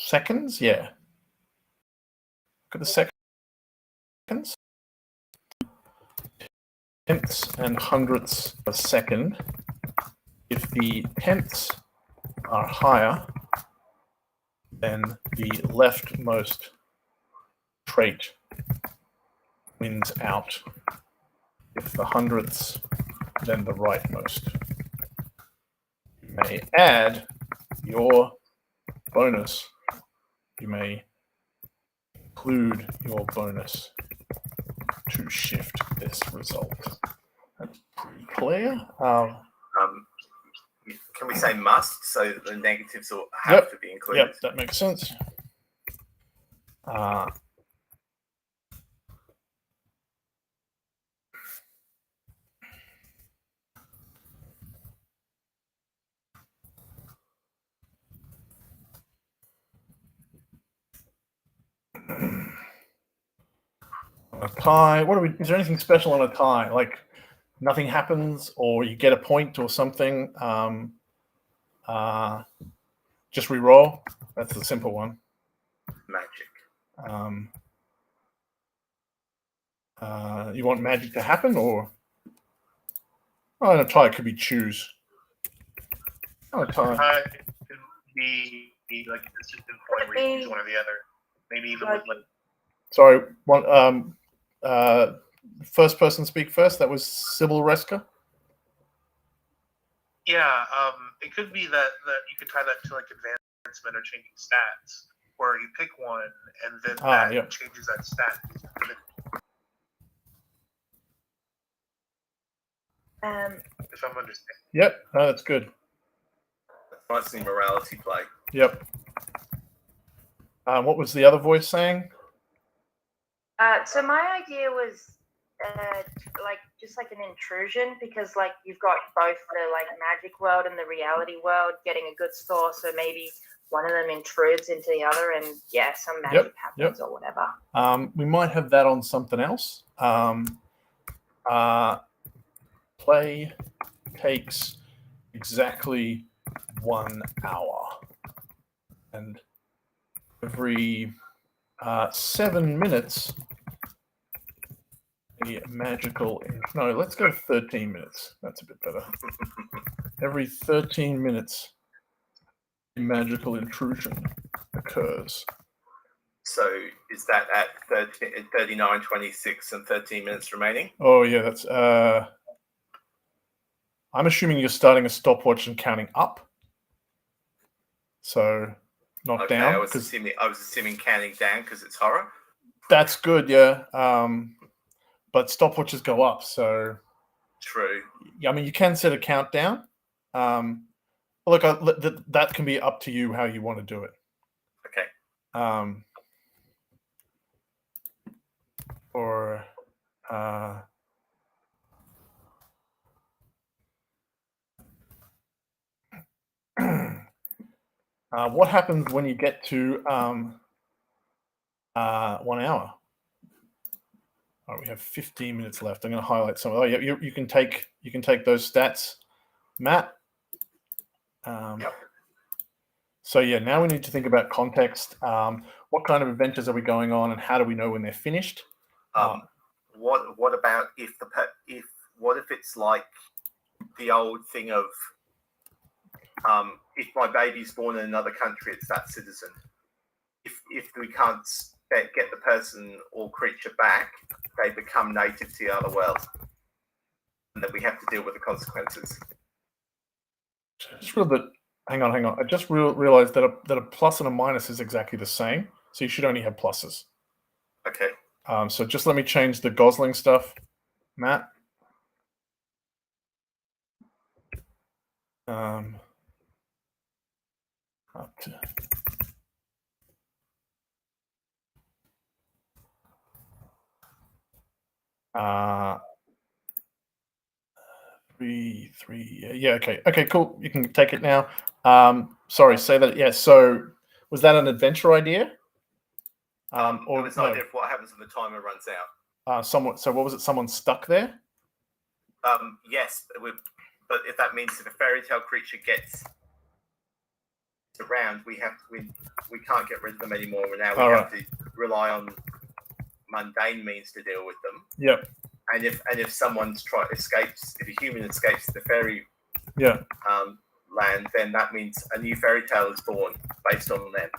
seconds. Yeah. Look at the seconds. Tenths and hundredths of a second. If the tenths are higher, then the leftmost trait wins out. If the hundredths, then the rightmost. You may add your bonus. You may include your bonus to shift this result. That's pretty clear. Can we say must, so that the negatives will have to be included? Yep, that makes sense. A tie. Is there anything special on a tie? Like nothing happens, or you get a point or something. Just re-roll. That's the simple one. Magic. You want magic to happen, or a tie could be choose. A tie could be like a consistent point where you choose one or the other. Maybe even with like. Sorry, one. First person speak first. That was Sybil Reska. Yeah, it could be that you could tie that to like advancement or changing stats, where you pick one and then that changes that stat. If I'm understanding. Yep, no, that's good. That's nice morality play. Yep. What was the other voice saying? So my idea was just like an intrusion, because like you've got both the like magic world and the reality world getting a good score, so maybe one of them intrudes into the other and some magic happens or whatever. We might have that on something else. Play takes exactly 1 hour, and every 7 minutes a magical, no, let's go 13 minutes. That's a bit better. Every 13 minutes a magical intrusion occurs. So is that at 39, 26 and 13 minutes remaining? Oh yeah, that's I'm assuming you're starting a stopwatch and counting up. So not down. I was assuming counting down because it's horror. That's good, yeah. But stopwatches go up, so True. Yeah, I mean, you can set a countdown. Look, that can be up to you how you want to do it. Okay. Or what happens when you get to 1 hour? All right, we have 15 minutes left. I'm going to highlight some. Oh, yeah, you can take those stats, Matt. Yep. So yeah, now we need to think about context. What kind of adventures are we going on, and how do we know when they're finished? What about if what if it's like the old thing of if my baby's born in another country, it's that citizen. If we can't get the person or creature back, they become native to the other world, and then we have to deal with the consequences. Just real that. Hang on. I just realized that a plus and a minus is exactly the same, so you should only have pluses. Okay. So just let me change the Gosling stuff, Matt. Up to. Three. Yeah. Okay. Cool. You can take it now. Sorry. Say that. Yeah. So, was that an adventure idea? Or it's an idea of what happens when the timer runs out. So what was it? Someone stuck there? Yes, but if that means that a fairy tale creature gets around, we can't get rid of them anymore. Now we have to rely on mundane means to deal with them. Yep. And if someone escapes, if a human escapes the fairy land, then that means a new fairy tale is born based on them.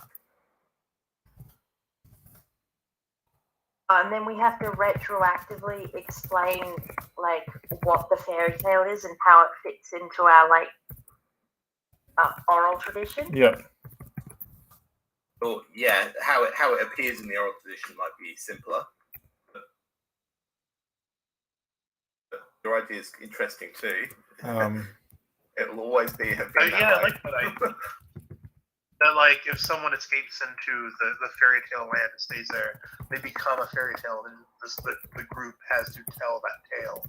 And then we have to retroactively explain like what the fairy tale is and how it fits into our like oral tradition. Yeah. Well, yeah, how it appears in the oral tradition might be simpler. But your idea is interesting too. It will always be. I like that idea. That like if someone escapes into the fairy tale land and stays there, they become a fairy tale, and the group has to tell that tale.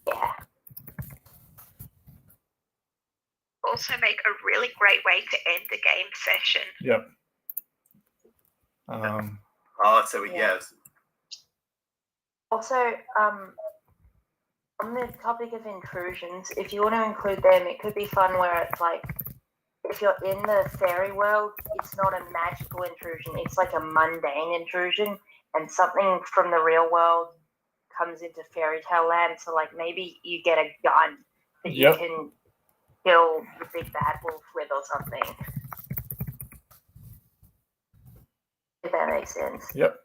Yeah. Also make a really great way to end the game session. Yep. Yes. Also, on the topic of intrusions, if you want to include them, it could be fun where it's like, if you're in the fairy world, it's not a magical intrusion, it's like a mundane intrusion, and something from the real world comes into fairy tale land, so like maybe you get a gun that you can kill the big bad wolf with or something. If that makes sense. Yep.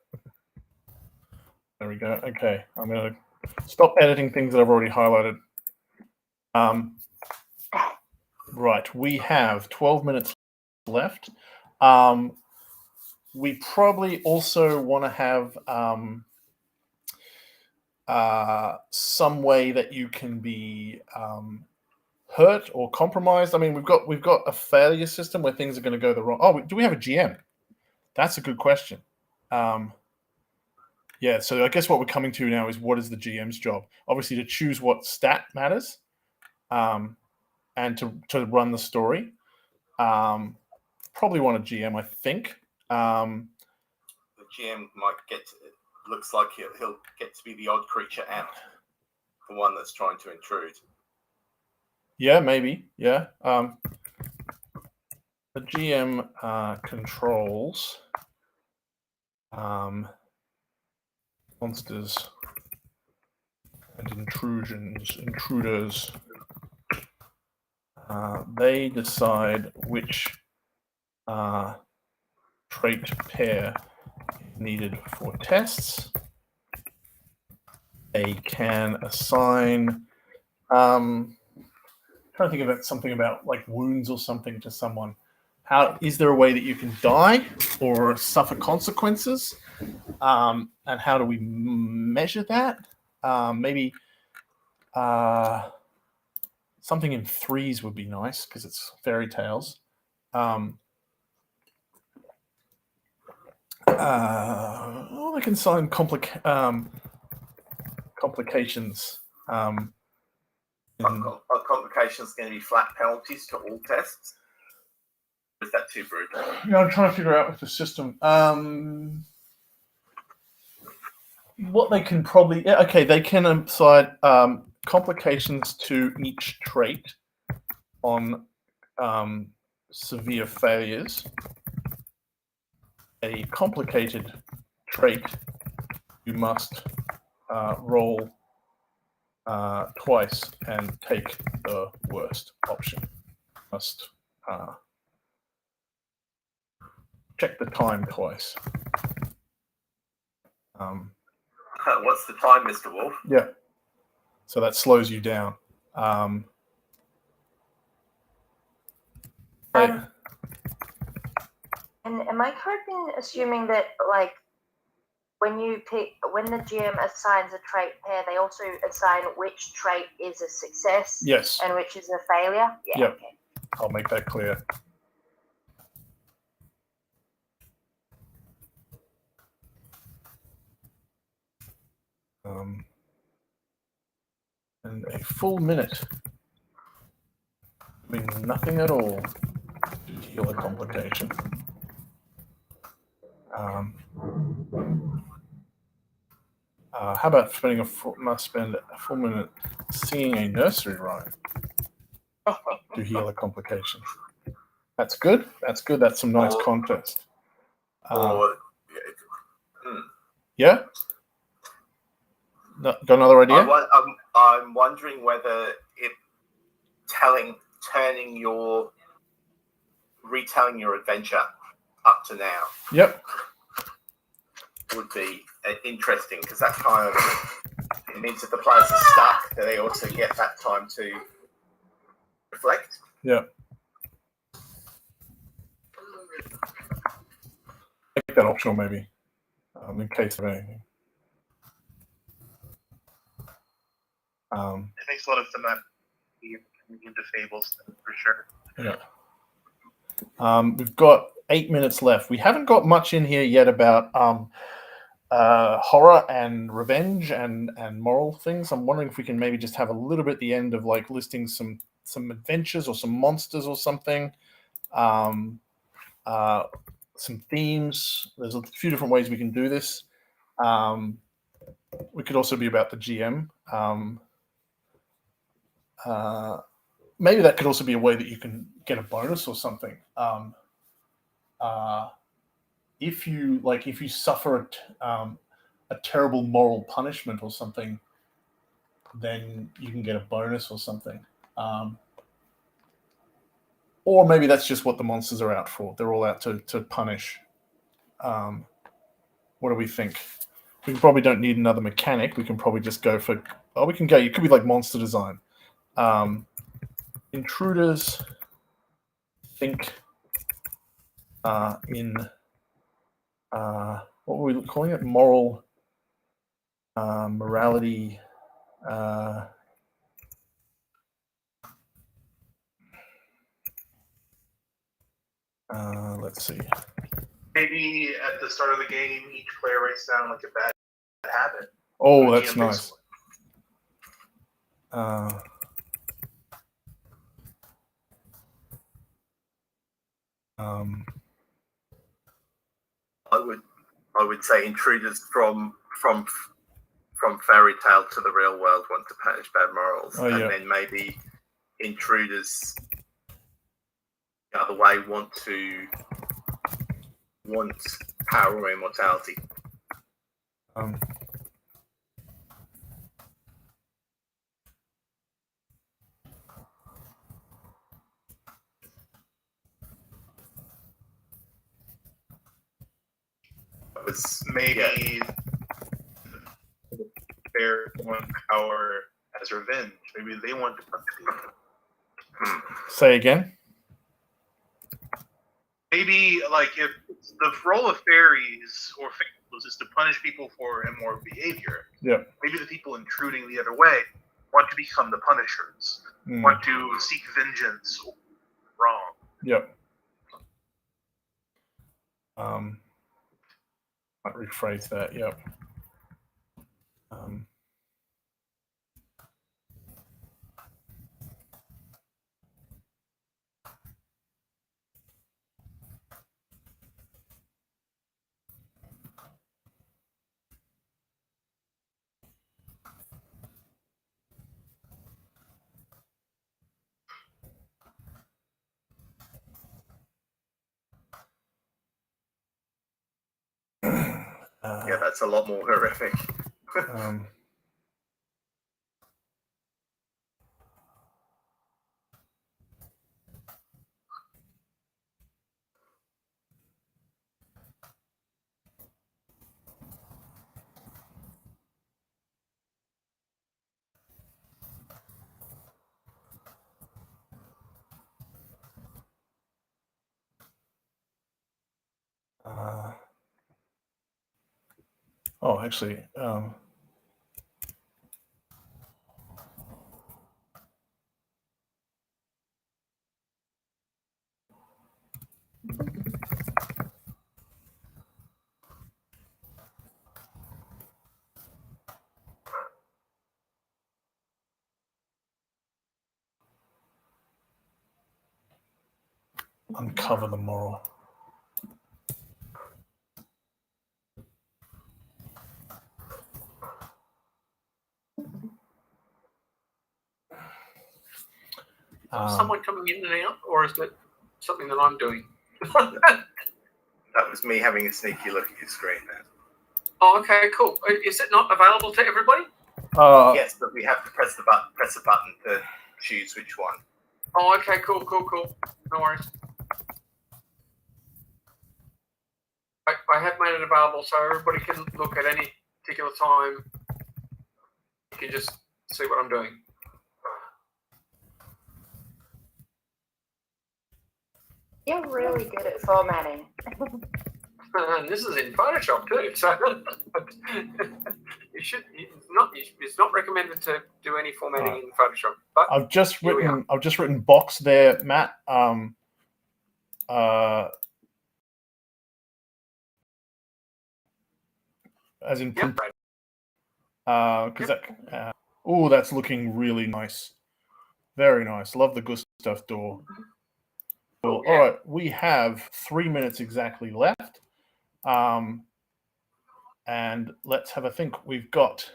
There we go. Okay, I'm going to stop editing things that I've already highlighted. Right, we have 12 minutes left. We probably also want to have some way that you can be hurt or compromised. I mean, we've got a failure system where things are going to go the wrong. Oh, do we have a GM? That's a good question. Yeah, so I guess what we're coming to now is what is the GM's job? Obviously, to choose what stat matters. And to run the story. Probably want a GM, I think. The GM might looks like he'll get to be the odd creature out, the one that's trying to intrude. Yeah, maybe. Yeah. The GM controls monsters and intruders. They decide which trait pair is needed for tests. They can assign. Trying to think about something about like wounds or something to someone. How is there a way that you can die or suffer consequences? And how do we measure that? Maybe Something in threes would be nice because it's fairy tales. They can sign complications. Are complications going to be flat penalties to all tests? Or is that too brutal? I'm trying to figure out with the system. What they can probably... they can assign complications to each trait on severe failures. A complicated trait, you must roll twice and take the worst option. Must check the time twice. What's the time, Mr. Wolf? Yeah. So that slows you down. And am I correct in assuming that, like, when the GM assigns a trait pair, they also assign which trait is a success Yes. and which is a failure? Yeah. Yep. Okay. I'll make that clear. And a full minute doing nothing at all to heal a complication. How about must spend a full minute singing a nursery rhyme to heal a complication? That's good. That's good. That's some nice context. Yeah? No, got another idea? I'm wondering whether retelling your adventure up to now. Yep. Would be interesting because that kind of it means if the players are stuck, that they also get that time to reflect. Yeah. Make that optional, maybe, in case of anything. It makes a lot of sense into fables for sure. Yeah. We've got 8 minutes left. We haven't got much in here yet about horror and revenge and moral things. I'm wondering if we can maybe just have a little bit at the end of like listing some adventures or some monsters or something. Some themes. There's a few different ways we can do this. We could also be about the GM. Maybe that could also be a way that you can get a bonus or something. If you suffer a terrible moral punishment or something, then you can get a bonus or something. Or maybe that's just what the monsters are out for. They're all out to punish. What do we think? We probably don't need another mechanic. We can probably just go for... Oh, we can go... It could be like monster design. Intruders think in... what were we calling it? Moral... morality... let's see. Maybe at the start of the game, each player writes down like a bad habit. Oh, that's nice. I would say intruders from fairy tale to the real world want to punish bad morals, and then maybe intruders the other way want power or immortality. Maybe fair want power as revenge. Maybe they want to punish people. Say again. Maybe like if the role of fairies or fables is to punish people for immoral behavior. Yeah. Maybe the people intruding the other way want to become the Punishers, want to seek vengeance or wrong. Yep. Might rephrase that. Yep. Yeah, that's a lot more horrific. Oh, actually, uncover the moral. Someone coming in and out, or is it something that I'm doing? That was me having a sneaky look at your screen there. Oh, okay, cool. Is it not available to everybody? Yes, but we have to press a button to choose which one. Oh, okay, cool. No worries. I have made it available so everybody can look at any particular time. You can just see what I'm doing. You're really good at formatting. And this is in Photoshop too, so it's not recommended to do any formatting in Photoshop. But I've just written box there, Matt. As in print. Because that. Oh, that's looking really nice. Very nice. Love the Gustav door. Cool. All right, we have 3 minutes exactly left. And let's have a think. We've got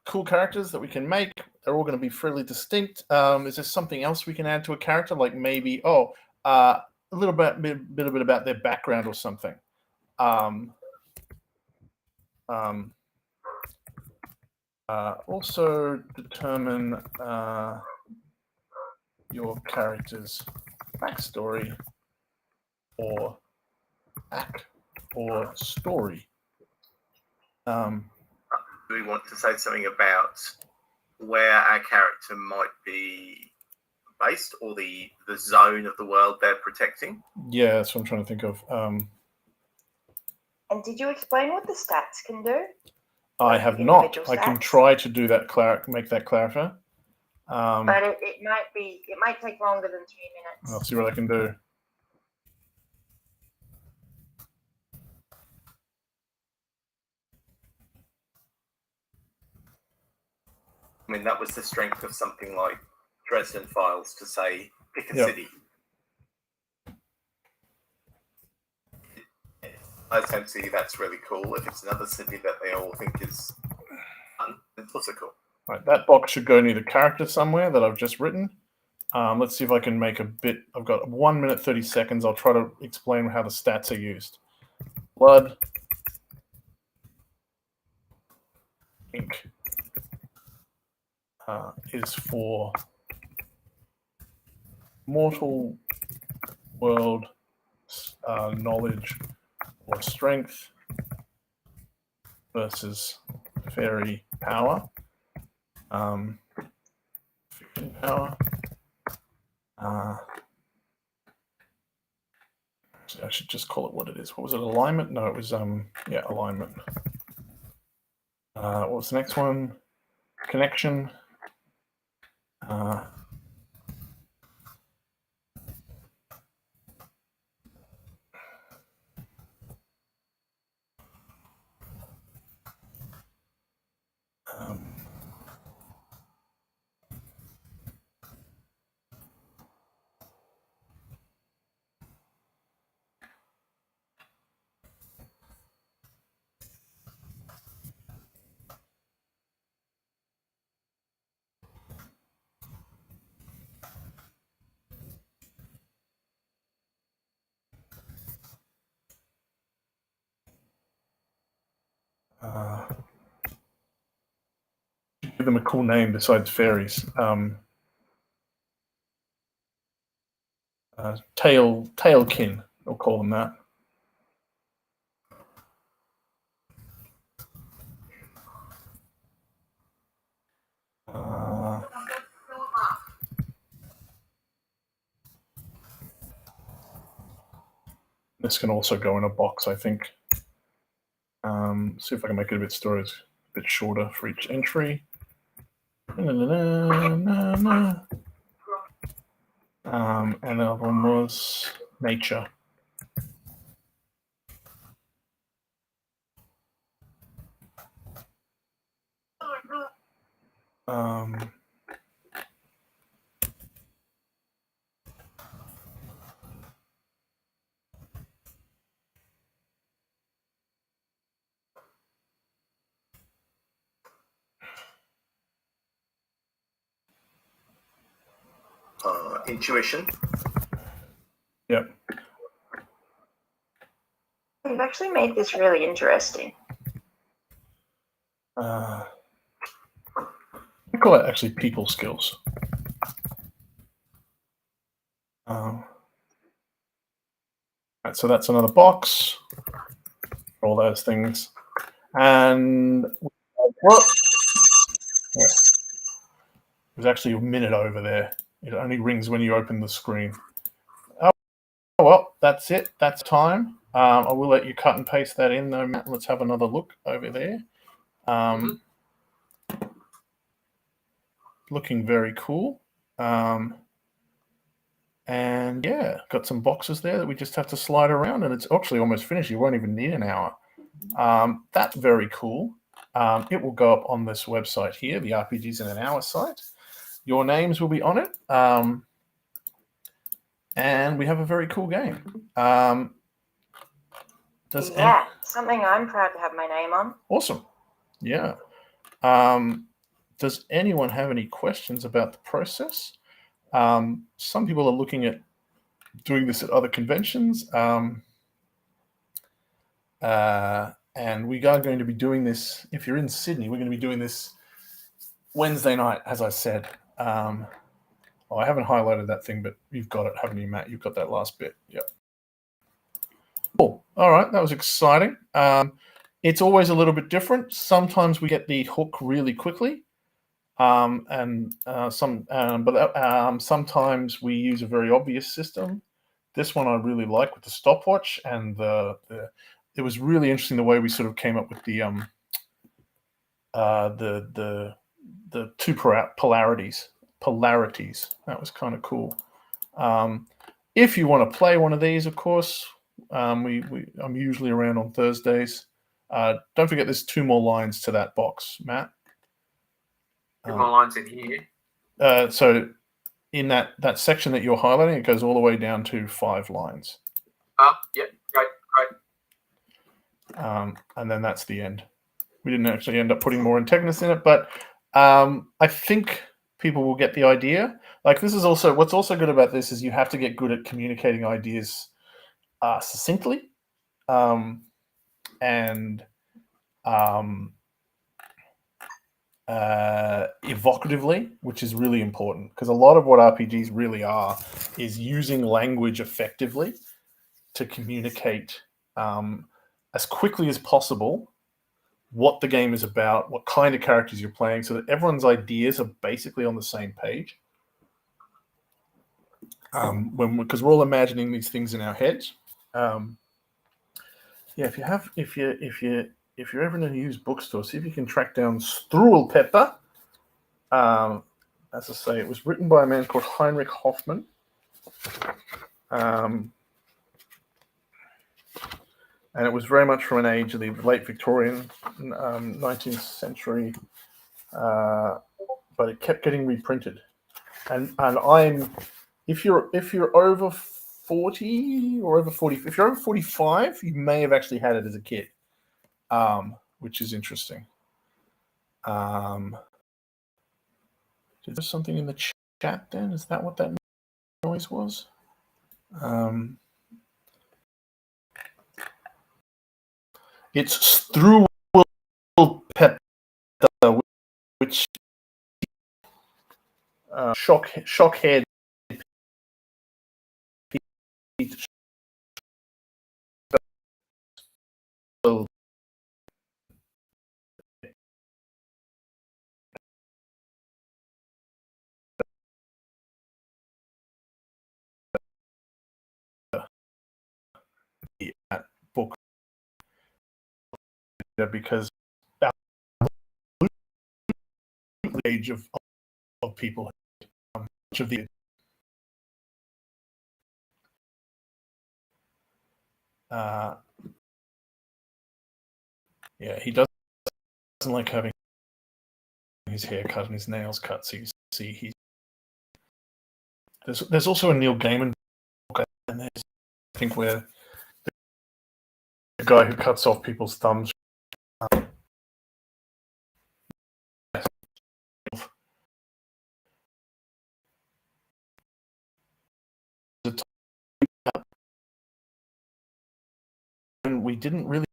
cool characters that we can make. They're all going to be fairly distinct. Is there something else we can add to a character? Like maybe, a little bit about their background or something. Also determine your character's backstory or act or story. Do we want to say something about where our character might be based, or the zone of the world they're protecting? Yeah, that's what I'm trying to think of. And did you explain what the stats can do? I have not. I can try to do that, make that clarify. But it might take longer than 3 minutes. I'll see what I can do. I mean, that was the strength of something like Dresden Files to say, pick a city. I don't see that's really cool. If it's another city that they all think is fun, it's also cool. Right, that box should go near the character somewhere that I've just written. Let's see if I can make a bit. I've got 1 minute 30 seconds. I'll try to explain how the stats are used. Blood, ink is for mortal world knowledge or strength versus fairy power. Fiction power. I should just call it what it is. What was it? Alignment? No, it was alignment. What was the next one? Connection. Uh, um, give them a cool name besides fairies. Tailkin, we'll call them that. This can also go in a box, I think. See if I can make it a bit shorter for each entry. And the other one was nature. Intuition. Yep. You've actually made this really interesting. I call it actually people skills. Right, so that's another box for all those things. And there's actually a minute over there. It only rings when you open the screen. Oh, well, that's it. That's time. I will let you cut and paste that in, though, Matt. Let's have another look over there. Looking very cool. And yeah, got some boxes there that we just have to slide around, and it's actually almost finished. You won't even need an hour. That's very cool. It will go up on this website here, the RPGs in an Hour site. Your names will be on it. And we have a very cool game. Something I'm proud to have my name on. Awesome. Yeah. Does anyone have any questions about the process? Some people are looking at doing this at other conventions. And we are going to be doing this, if you're in Sydney, we're going to be doing this Wednesday night, as I said. I haven't highlighted that thing, but you've got it, haven't you, Matt? You've got that last bit. Yep. Cool. All right, that was exciting. It's always a little bit different. Sometimes we get the hook really quickly, sometimes we use a very obvious system. This one I really like with the stopwatch, and it was really interesting the way we sort of came up with the two polarities. That was kind of cool. If you want to play one of these, of course, I'm usually around on Thursdays. Don't forget, there's 2 more lines to that box, Matt. 2 more lines in here. So in that section that you're highlighting, it goes all the way down to 5 lines. Yep, great. And then that's the end. We didn't actually end up putting more Antagonist in it, but I think people will get the idea. Like, this is also, what's also good about this is you have to get good at communicating ideas succinctly and evocatively, which is really important, because a lot of what RPGs really are is using language effectively to communicate as quickly as possible what the game is about, what kind of characters you're playing, so that everyone's ideas are basically on the same page. Because we're all imagining these things in our heads. If you're ever going to use bookstores, see if you can track down Strul Pepper. as I say, it was written by a man called Heinrich Hoffmann. And it was very much from an age of the late Victorian, 19th century, but it kept getting reprinted. And I'm, if you're over 40 or over 40, if you're over 45, you may have actually had it as a kid, which is interesting. Is there something in the chat then? Is that what that noise was? It's through pepper, which shockhead book because the age of people, much of the yeah, he doesn't like having his hair cut and his nails cut. So you see, there's also a Neil Gaiman book, and there's, I think, where the guy who cuts off people's thumbs. And we didn't really